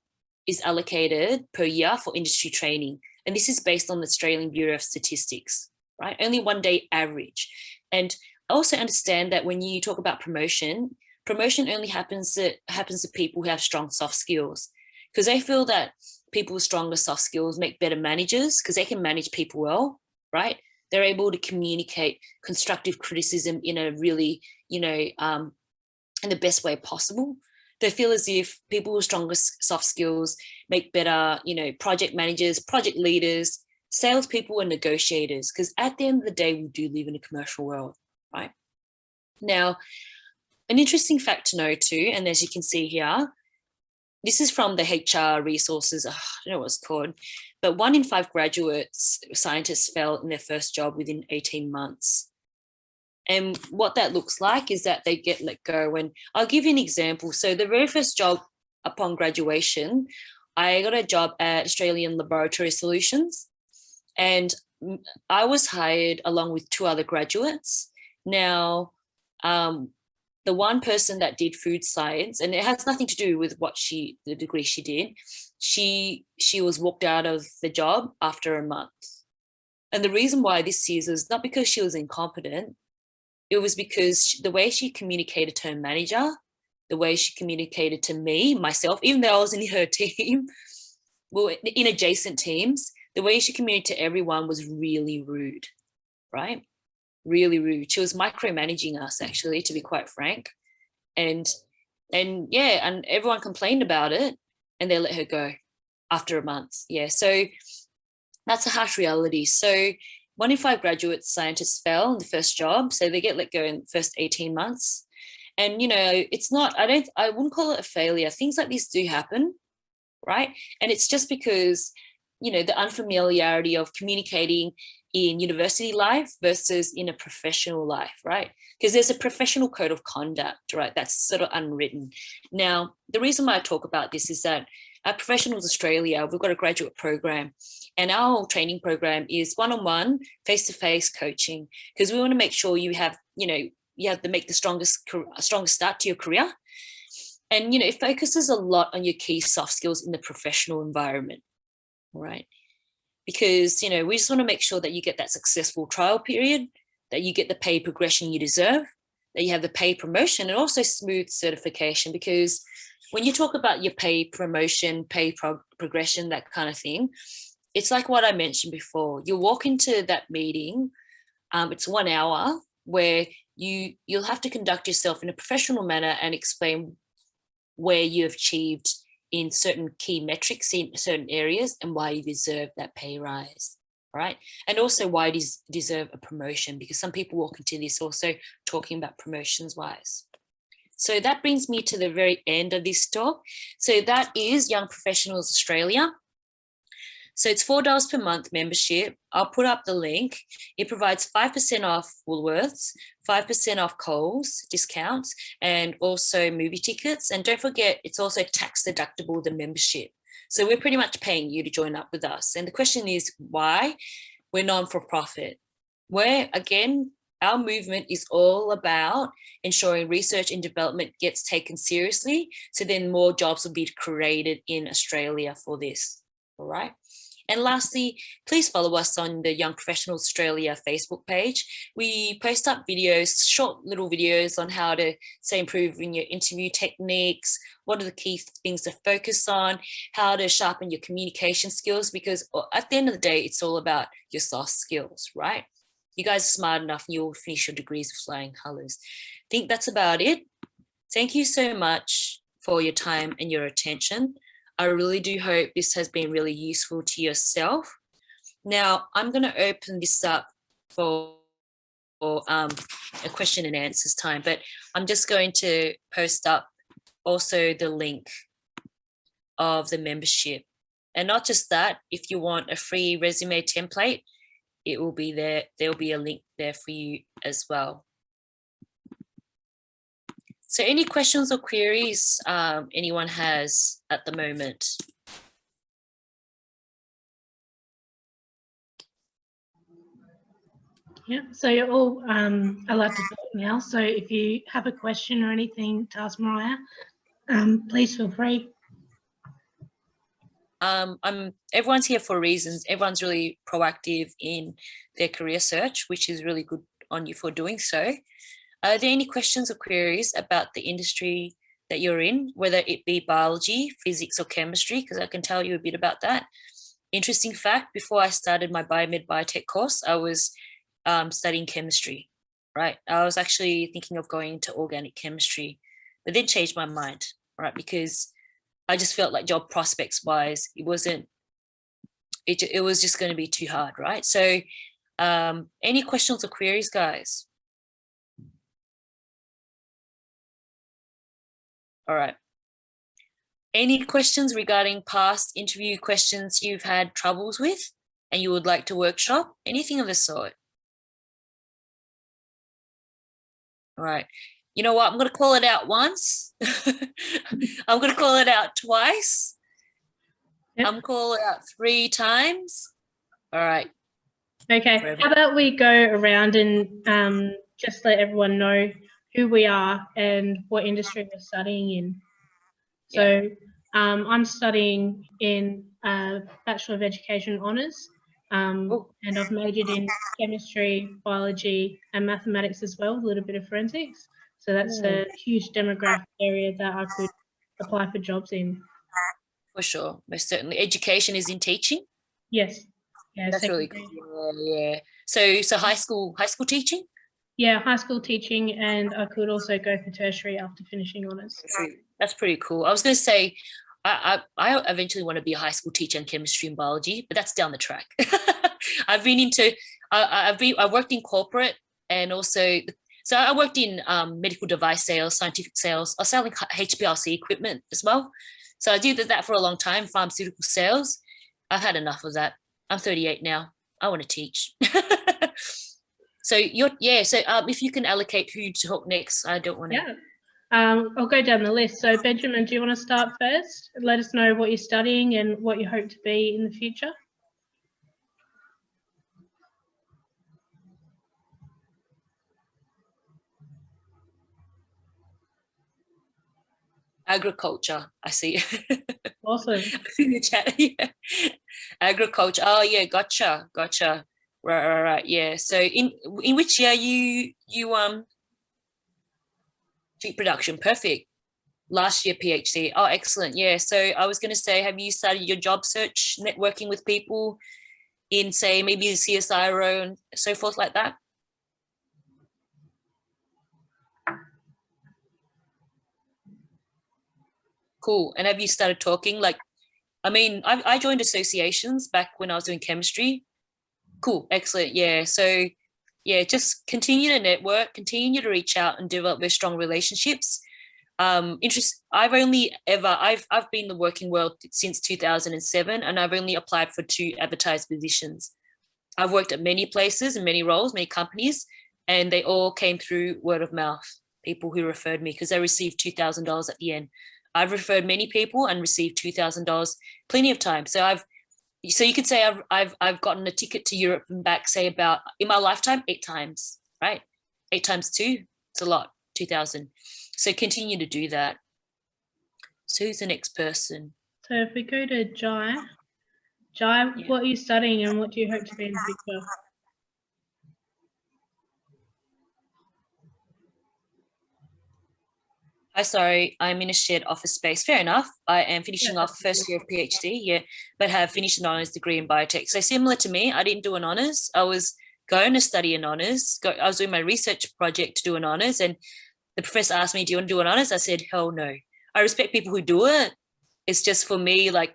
is allocated per year for industry training. And this is based on the Australian Bureau of Statistics, right? Only one day average. And I also understand that when you talk about promotion only happens to people who have strong soft skills, because they feel that people with stronger soft skills make better managers because they can manage people well, right? They're able to communicate constructive criticism in a really, in the best way possible. They feel as if people with stronger soft skills make better, project managers, project leaders, salespeople, and negotiators. Because at the end of the day, we do live in a commercial world, right? Now, an interesting fact to know too, and as you can see here, this is from the HR resources, I don't know what it's called, but 1 in 5 scientists fell in their first job within 18 months. And what that looks like is that they get let go. And I'll give you an example. So the very first job upon graduation, I got a job at Australian Laboratory Solutions, and I was hired along with 2 other graduates. Now, the one person that did food science, and it has nothing to do with the degree she did, she was walked out of the job after a month. And the reason why this is not because she was incompetent. It was because the way she communicated to her manager, the way she communicated to myself, even though I was in her team, well, in adjacent teams, the way she communicated to everyone was really rude, right? Really rude. She was micromanaging us, actually, to be quite frank. And everyone complained about it and they let her go after a month. Yeah, so that's a harsh reality. So 1 in 5 graduate scientists fell in the first job, so they get let go in the first 18 months. And, it's not, I wouldn't call it a failure. Things like this do happen, right? And it's just because, the unfamiliarity of communicating in university life versus in a professional life, right? Because there's a professional code of conduct, right? That's sort of unwritten. Now, the reason why I talk about this is that at Professionals Australia, we've got a graduate program, and our training program is one-on-one, face-to-face coaching, because we want to make sure you have to make the strongest start to your career. And, it focuses a lot on your key soft skills in the professional environment, right? Because, we just want to make sure that you get that successful trial period, that you get the pay progression you deserve, that you have the pay promotion and also smooth certification, because when you talk about your pay promotion, pay progression, that kind of thing, it's like what I mentioned before. You walk into that meeting, it's 1 hour where you'll have to conduct yourself in a professional manner and explain where you have achieved in certain key metrics in certain areas and why you deserve that pay rise, right? And also why you deserve a promotion, because some people walk into this also talking about promotions wise. So that brings me to the very end of this talk. So that is Young Professionals Australia. So it's $4 per month membership. I'll put up the link. It provides 5% off Woolworths, 5% off Coles discounts, and also movie tickets. And don't forget, it's also tax deductible, the membership. So we're pretty much paying you to join up with us. And the question is why? We're non-for-profit. Where, again, our movement is all about ensuring research and development gets taken seriously, so then more jobs will be created in Australia for this, all right? And lastly, please follow us on the Young Professionals Australia Facebook page. We post up videos, short little videos on how to, say, improve in your interview techniques, what are the key things to focus on, how to sharpen your communication skills, because at the end of the day, it's all about your soft skills, right? You guys are smart enough and you'll finish your degrees with flying colours. I think that's about it. Thank you so much for your time and your attention. I really do hope this has been really useful to yourself. Now, I'm going to open this up for a question and answers time, but I'm just going to post up also the link of the membership. And not just that, if you want a free resume template, it will be there. There'll be a link there for you as well. So any questions or queries anyone has at the moment? Yeah, so you're all allowed to talk now. So if you have a question or anything to ask Mariah, please feel free. Everyone's here for reasons. Everyone's really proactive in their career search, which is really good on you for doing so. Are there any questions or queries about the industry that you're in, whether it be biology, physics, or chemistry? Because I can tell you a bit about that. Interesting fact, before I started my biomed biotech course, I was studying chemistry, right? I was actually thinking of going into organic chemistry, but then changed my mind, right? Because I just felt like job prospects wise, it was just going to be too hard, right? So any questions or queries, guys? All right. Any questions regarding past interview questions you've had troubles with and you would like to workshop? Anything of the sort? All right. You know what? I'm going to call it out once. I'm going to call it out twice. Yep. I'm calling it out 3 times. All right. Okay. Forever. How about we go around and just let everyone know who we are and what industry we're studying in. So I'm studying in Bachelor of Education Honours, and I've majored in chemistry, biology, and mathematics as well, a little bit of forensics. So that's a huge demographic area that I could apply for jobs in. For sure, most certainly. Education is in teaching? Yes. Yeah, that's really cool. Yeah. So high school teaching? Yeah, high school teaching, and I could also go for tertiary after finishing honours. That's pretty cool. I was going to say, I eventually want to be a high school teacher in chemistry and biology, but that's down the track. I've been into, I worked in corporate, and also, so I worked in medical device sales, scientific sales. I was selling HPLC equipment as well. So I did that for a long time, pharmaceutical sales. I've had enough of that. I'm 38 now. I want to teach. So if you can allocate who to talk next, I don't want to. Yeah. I'll go down the list. So Benjamin, do you want to start first? Let us know what you're studying and what you hope to be in the future. Agriculture, I see. Awesome. In the chat, yeah. Agriculture. Oh yeah, gotcha. Right. Yeah. So in which year you Cheap production, perfect. Last year PhD. Oh, excellent. Yeah. So I was going to say, have you started your job search, networking with people in, say, maybe the CSIRO and so forth like that? Cool. And have you started talking? Like, I mean, I joined associations back when I was doing chemistry. Cool. Excellent. Yeah. So yeah, just continue to network, continue to reach out and develop those strong relationships. I've only ever I've been in the working world since 2007, and I've only applied for 2 advertised positions. I've worked at many places and many roles, many companies, and they all came through word of mouth, people who referred me, because they received $2,000 at the end. I've referred many people and received $2,000 plenty of times. So you could say I've gotten a ticket to Europe and back, say, about in my lifetime 8 times, right? 8 times 2, it's a lot, 2,000. So continue to do that. So who's the next person? So if we go to Jai, yeah. What are you studying and what do you hope to be in the future? Hi, sorry, I'm in a shared office space. Fair enough. I am finishing off first year of PhD, yeah, but have finished an honours degree in biotech. So similar to me, I didn't do an honours. I was going to study an honours. I was doing my research project to do an honours, and the professor asked me, do you want to do an honours? I said, hell no. I respect people who do it. It's just for me, like,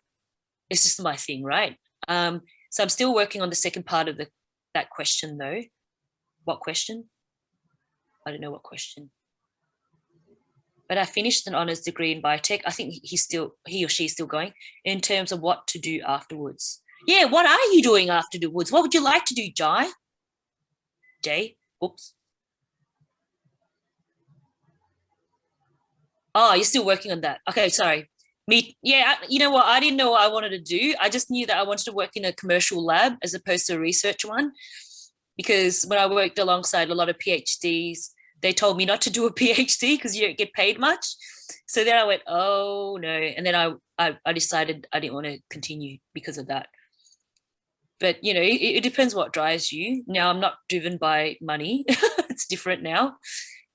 it's just my thing, right? So I'm still working on the second part of that question though. What question? I don't know what question. But I finished an honours degree in biotech. I think he or she's still going in terms of what to do afterwards. Yeah, what are you doing afterwards? What would you like to do, Jai? Jay? Oops. Oh, you're still working on that. Okay, sorry. Yeah, you know what? I didn't know what I wanted to do. I just knew that I wanted to work in a commercial lab as opposed to a research one. Because when I worked alongside a lot of PhDs, they told me not to do a PhD because you don't get paid much. So then I went, oh no. And then I decided I didn't want to continue because of that. But, you know, it depends what drives you. Now I'm not driven by money. It's different now.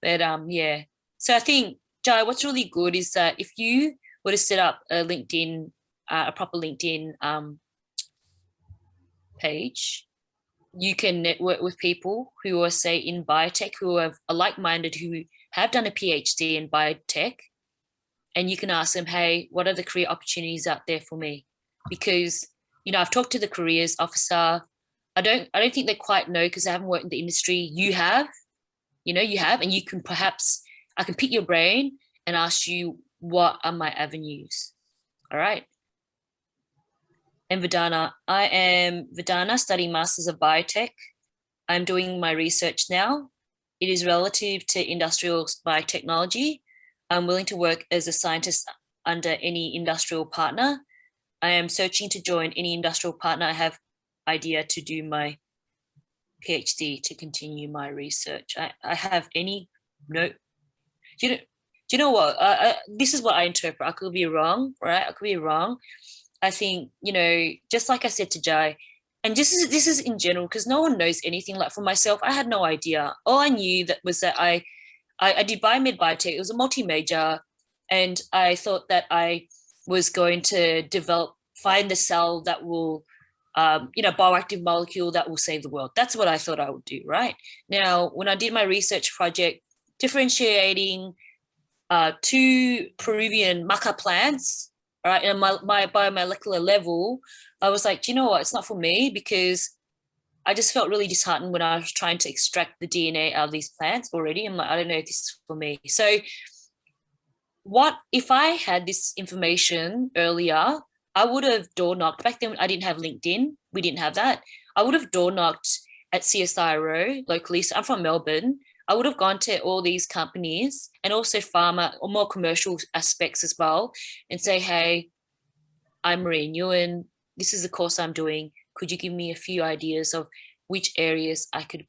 But yeah. So I think, Jai, what's really good is that if you were to set up a LinkedIn, a proper LinkedIn page, you can network with people who are, say, in biotech, who are like-minded, who have done a PhD in biotech, and you can ask them, hey, what are the career opportunities out there for me? Because, you know, I've talked to the careers officer. I don't think they quite know because they haven't worked in the industry. You have, and you can perhaps, I can pick your brain and ask you, what are my avenues? All right. And Vedana, I am Vedana, studying Masters of Biotech. I'm doing my research now. It is relative to industrial biotechnology. I'm willing to work as a scientist under any industrial partner. I am searching to join any industrial partner. I have idea to do my PhD to continue my research. I have any, no, do you know what? This is what I interpret. I could be wrong, right? I could be wrong. I think, you know, just like I said to Jai, and this is in general, because no one knows anything. Like for myself, I had no idea. All I knew that was that I did biomed biotech. It was a multi-major, and I thought that I was going to find the cell that will, bioactive molecule that will save the world. That's what I thought I would do, right? Now, when I did my research project, differentiating 2 Peruvian maca plants, right, and my biomolecular level, I was like, do you know what? It's not for me, because I just felt really disheartened when I was trying to extract the DNA out of these plants already. I'm like, I don't know if this is for me. So what if I had this information earlier, I would have door knocked. Back then, I didn't have LinkedIn. We didn't have that. I would have door knocked at CSIRO locally. So I'm from Melbourne. I would have gone to all these companies and also pharma or more commercial aspects as well, and say, hey, I'm Marie Nguyen. This is the course I'm doing. Could you give me a few ideas of which areas I could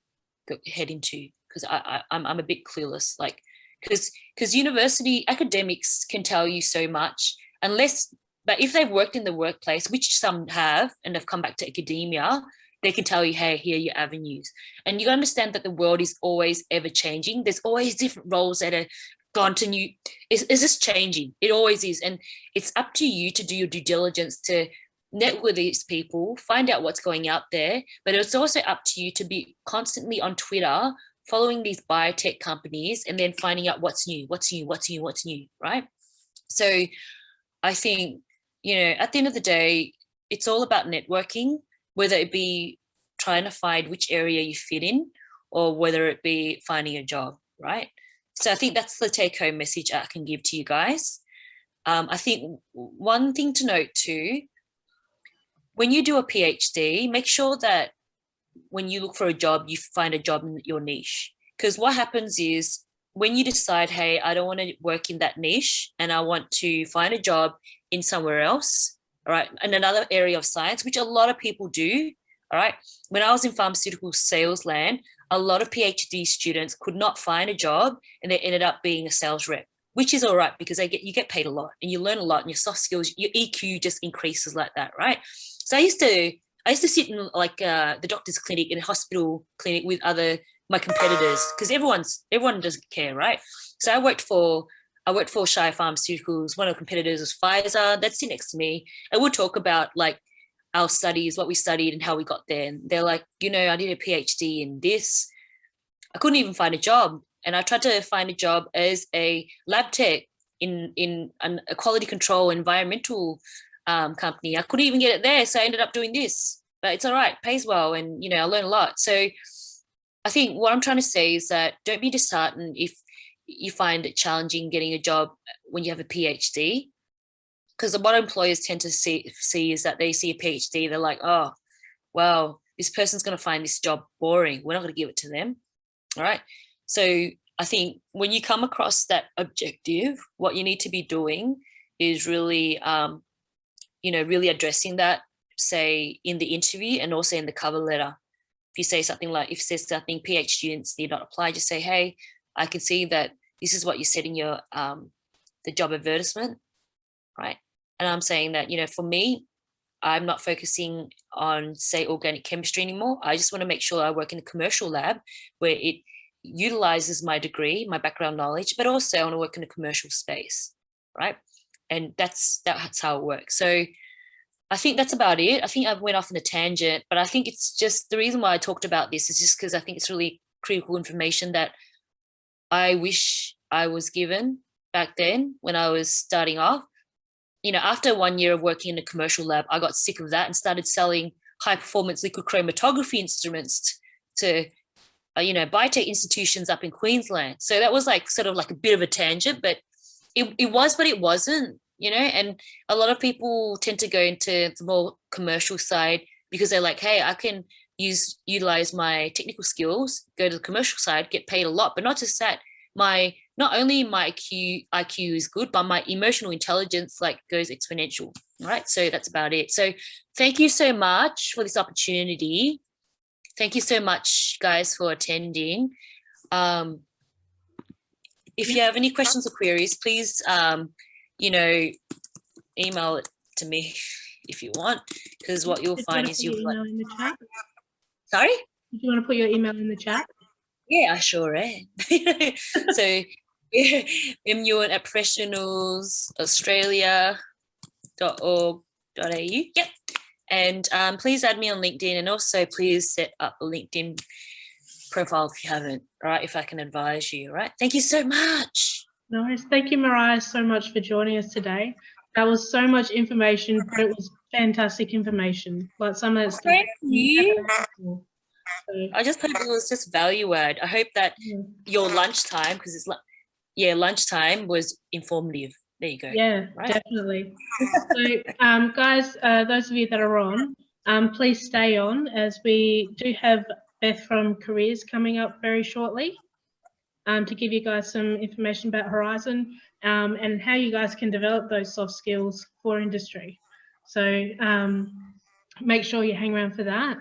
head into? Because I'm a bit clueless. Like, because university academics can tell you so much, but if they've worked in the workplace, which some have, and have come back to academia, they can tell you, hey, here are your avenues. And you understand that the world is always ever changing. There's always different roles that are gone to new, it's just changing. It always is. And it's up to you to do your due diligence, to network with these people, find out what's going out there. But it's also up to you to be constantly on Twitter, following these biotech companies, and then finding out what's new, right? So I think, at the end of the day, it's all about networking, whether it be trying to find which area you fit in, or whether it be finding a job, right? So I think that's the take-home message I can give to you guys. I think one thing to note too, when you do a PhD, make sure that when you look for a job, you find a job in your niche. Because what happens is, when you decide, hey, I don't want to work in that niche and I want to find a job in somewhere else, all right, in another area of science, which a lot of people do, all right. When I was in pharmaceutical sales land, a lot of PhD students could not find a job and they ended up being a sales rep, which is all right because you get paid a lot and you learn a lot, and your soft skills, your EQ just increases like that, right? So I used to sit in like the doctor's clinic, in a hospital clinic with my competitors, because everyone doesn't care, right? So I worked for Shire Pharmaceuticals. One of the competitors was Pfizer. They'd sit next to me, and we'll talk about like our studies, what we studied and how we got there. And they're like, I did a PhD in this. I couldn't even find a job. And I tried to find a job as a lab tech in a quality control environmental company. I couldn't even get it there. So I ended up doing this, but it's all right, pays well. And, I learned a lot. So I think what I'm trying to say is that don't be disheartened if you find it challenging getting a job when you have a PhD. Because what employers tend to see is that they see a PhD, they're like, oh, well, this person's going to find this job boring. We're not going to give it to them. All right. So I think when you come across that objective, what you need to be doing is really, really addressing that, say, in the interview and also in the cover letter. If you say something like, if it says something, PhD students need not apply, just say, hey, I can see that this is what you said in your the job advertisement, right? And I'm saying that, for me, I'm not focusing on, say, organic chemistry anymore. I just want to make sure I work in a commercial lab where it utilizes my degree, my background knowledge, but also I want to work in a commercial space, right? And that's how it works. So I think that's about it. I think I went off on a tangent, but I think it's just, the reason why I talked about this is just because I think it's really critical information that I wish I was given back then when I was starting off. After 1 year of working in a commercial lab, I got sick of that and started selling high performance liquid chromatography instruments to, biotech institutions up in Queensland. So that was like sort of like a bit of a tangent, but it was, but it wasn't, and a lot of people tend to go into the more commercial side because they're like, hey, I can utilize my technical skills, go to the commercial side, get paid a lot, but not just that. Not only my IQ is good, but my emotional intelligence goes exponential, right? So that's about it. So thank you so much for this opportunity. Thank you so much, guys, for attending. If you have any questions or queries, please, email it to me if you want, because what you'll find is you'll email in the chat. Sorry? Do you want to put your email in the chat? Yeah, I sure am. So Nguyen at professionalsaustralia.org.au. Yep. And please add me on LinkedIn, and also please set up a LinkedIn profile if you haven't, right? If I can advise you, right? Thank you so much. No worries. Thank you, Mariah, so much for joining us today. That was so much information, but it was fantastic information. Like some of that stuff. Thank you. I just hope it was just value add. I hope that your lunchtime, because it's lunchtime was informative. There you go. Yeah, right? Definitely. So, guys, those of you that are on, please stay on, as we do have Beth from Careers coming up very shortly to give you guys some information about Horizon and how you guys can develop those soft skills for industry. So make sure you hang around for that.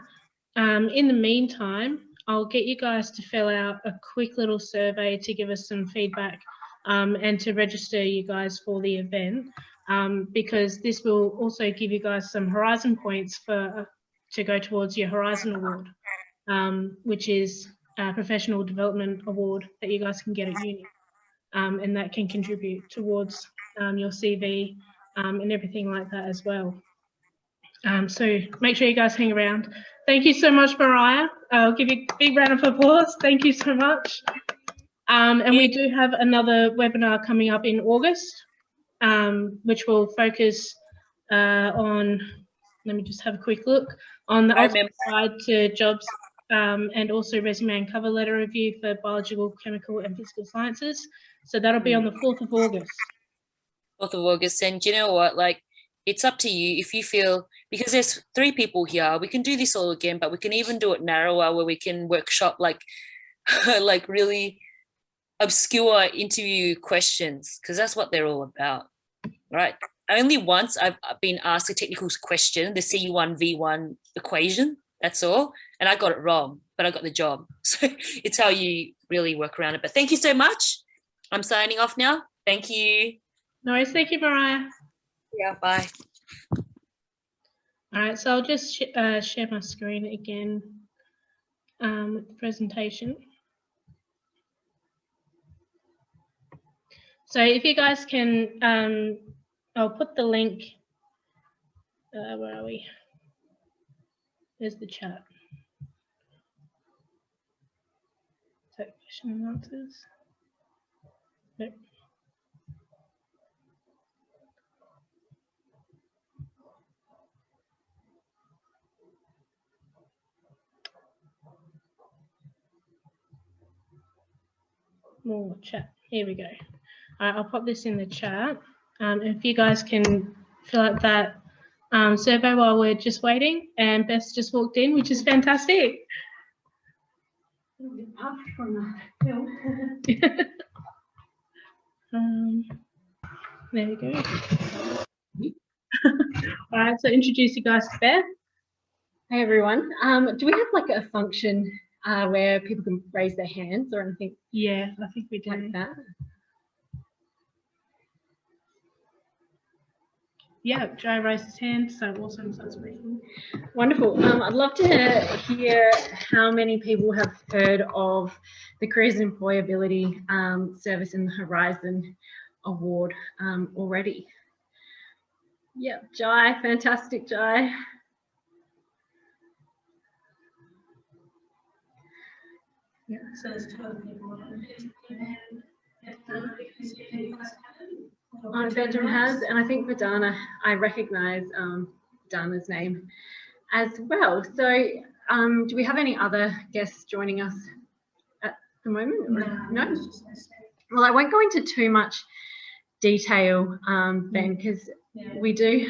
In the meantime, I'll get you guys to fill out a quick little survey to give us some feedback and to register you guys for the event, because this will also give you guys some Horizon points to go towards your Horizon Award, which is a professional development award that you guys can get at uni. and that can contribute towards your CV and everything like that as well. So make sure you guys hang around. Thank you so much, Mariah. I'll give you a big round of applause. Thank you so much. And we do have another webinar coming up in August, which will focus on, let me just have a quick look, on the ultimate guide to jobs and also resume and cover letter review for biological, chemical and physical sciences. So that'll be on the 4th of August. 4th of August. And you know what, like, it's up to you if you feel, because there's 3 people here, we can do this all again, but we can even do it narrower where we can workshop like like really obscure interview questions, because that's what they're all about, right? Only once I've been asked a technical question, the C1V1 equation, that's all, and I got it wrong, but I got the job. So it's how you really work around it. But thank you so much. I'm signing off now. Thank you. No worries. Thank you, Mariah. Yeah, bye. All right, so I'll just share my screen again with the presentation. So if you guys can, I'll put the link, where are we? There's the chat. So question and answers. Nope. More chat. Here we go. All right, I'll pop this in the chat. If you guys can fill out that survey while we're just waiting. And Beth just walked in, which is fantastic. There we go. All right, so introduce you guys to Beth. Hey everyone. Do we have like a function where people can raise their hands or anything? Yeah, I think we do. Like that? Yeah, Joe raised his hand, so awesome. So speaking. Wonderful. I'd love to hear how many people have heard of the Careers and Employability Service in the Horizon Award already. Yeah, Jai, fantastic, Jai. Yeah, so there's 12 people. Benjamin has, and I think for Dana, I recognise Dana's name as well. So do we have any other guests joining us at the moment? No? Well, I won't go into too much detail, Ben, because we do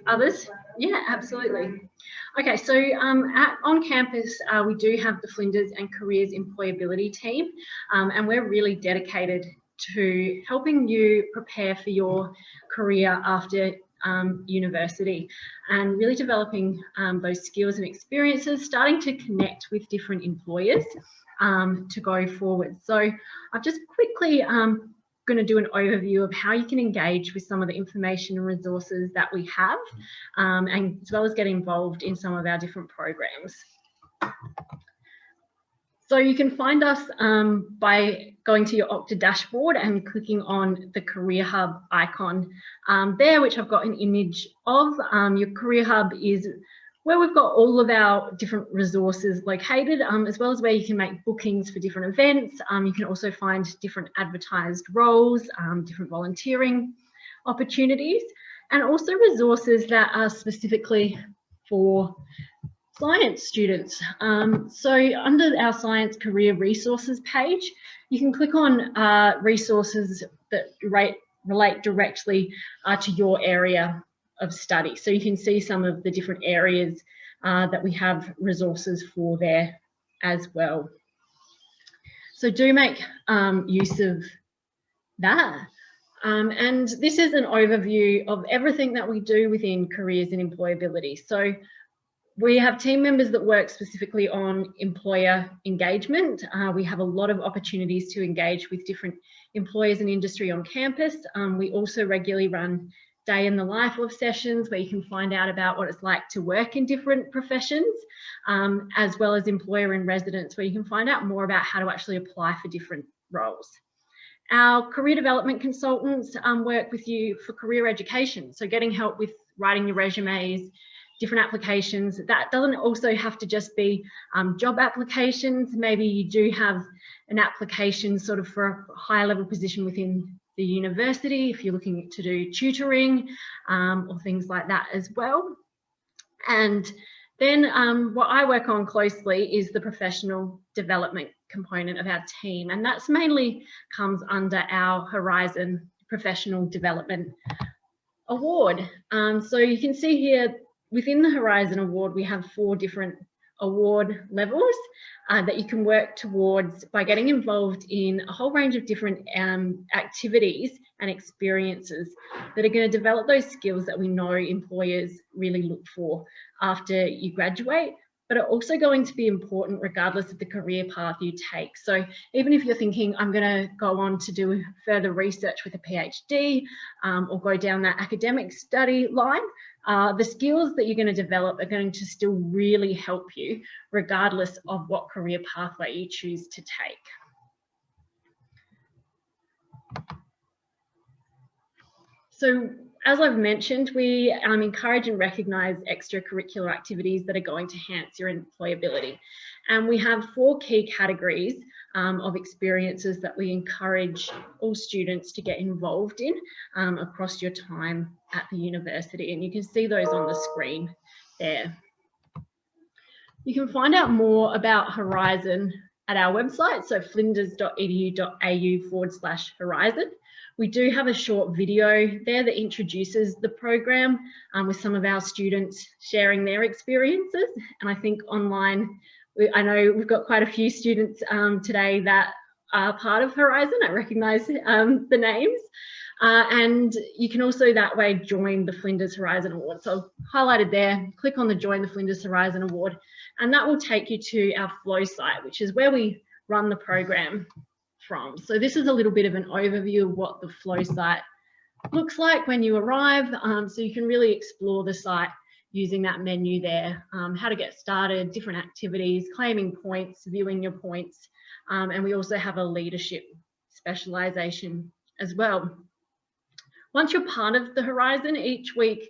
others. Yeah, absolutely. Okay, so on campus, we do have the Flinders and Careers Employability team, and we're really dedicated to helping you prepare for your career after university and really developing those skills and experiences, starting to connect with different employers to go forward. So I've just quickly going to do an overview of how you can engage with some of the information and resources that we have, and as well as get involved in some of our different programs. So you can find us by going to your Okta dashboard and clicking on the Career Hub icon there, which I've got an image of. Your Career Hub is where we've got all of our different resources located, as well as where you can make bookings for different events. You can also find different advertised roles, different volunteering opportunities, and also resources that are specifically for science students. So under our science career resources page, you can click on resources that relate directly to your area of study. So you can see some of the different areas that we have resources for there as well. So do make use of that. And this is an overview of everything that we do within careers and employability. So we have team members that work specifically on employer engagement. We have a lot of opportunities to engage with different employers and industry on campus. We also regularly run day in the life of sessions where you can find out about what it's like to work in different professions, as well as employer in residence, where you can find out more about how to actually apply for different roles. Our career development consultants work with you for career education, so getting help with writing your resumes, different applications. That doesn't also have to just be job applications. Maybe you do have an application sort of for a higher level position within the university, if you're looking to do tutoring or things like that as well. And then what I work on closely is the professional development component of our team, and that's mainly comes under our Horizon Professional Development Award. So you can see here within the Horizon Award, we have 4 different award levels that you can work towards by getting involved in a whole range of different activities and experiences that are going to develop those skills that we know employers really look for after you graduate, but are also going to be important regardless of the career path you take. So even if you're thinking, I'm going to go on to do further research with a PhD or go down that academic study line, the skills that you're going to develop are going to still really help you regardless of what career pathway you choose to take. So as I've mentioned, we encourage and recognise extracurricular activities that are going to enhance your employability. And we have 4 key categories of experiences that we encourage all students to get involved in across your time at the university. And you can see those on the screen there. You can find out more about Horizon at our website, so flinders.edu.au/Horizon. We do have a short video there that introduces the program with some of our students sharing their experiences. And I think online, I know we've got quite a few students today that are part of Horizon. I recognise the names. And you can also that way join the Flinders Horizon Award. So highlighted there, click on the Join the Flinders Horizon Award, and that will take you to our Flow site, which is where we run the program from. So this is a little bit of an overview of what the Flow site looks like when you arrive. So you can really explore the site using that menu there, how to get started, different activities, claiming points, viewing your points, and we also have a leadership specialisation as well. Once you're part of the Horizon, each week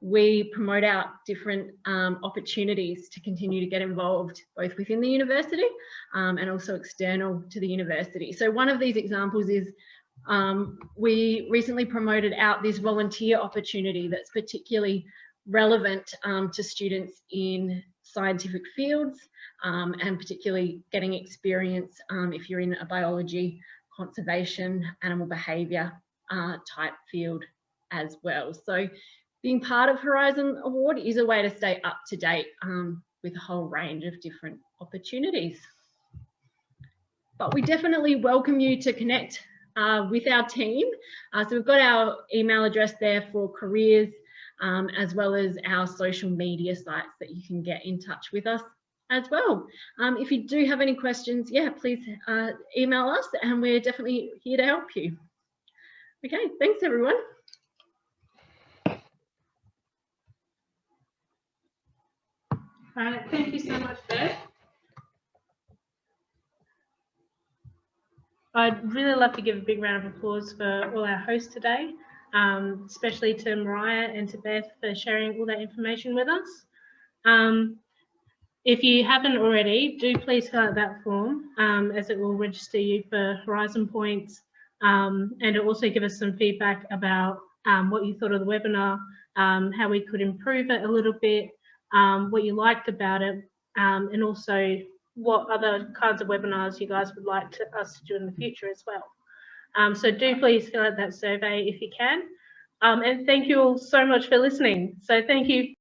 we promote out different opportunities to continue to get involved both within the university and also external to the university. So one of these examples is we recently promoted out this volunteer opportunity that's particularly relevant to students in scientific fields and particularly getting experience if you're in a biology, conservation, animal behaviour type field as well. So being part of Horizon Award is a way to stay up to date with a whole range of different opportunities. But we definitely welcome you to connect with our team. So we've got our email address there for careers, as well as our social media sites that you can get in touch with us as well. If you do have any questions, yeah, please email us and we're definitely here to help you. Okay, thanks everyone. Thank you so much, Beth. I'd really love to give a big round of applause for all our hosts today, especially to Mariah and to Beth for sharing all that information with us. If you haven't already, do please fill out that form as it will register you for Horizon Points, and it'll also give us some feedback about what you thought of the webinar, how we could improve it a little bit, what you liked about it, and also what other kinds of webinars you guys would like us to do in the future as well. So do please fill out that survey if you can. And thank you all so much for listening. So thank you.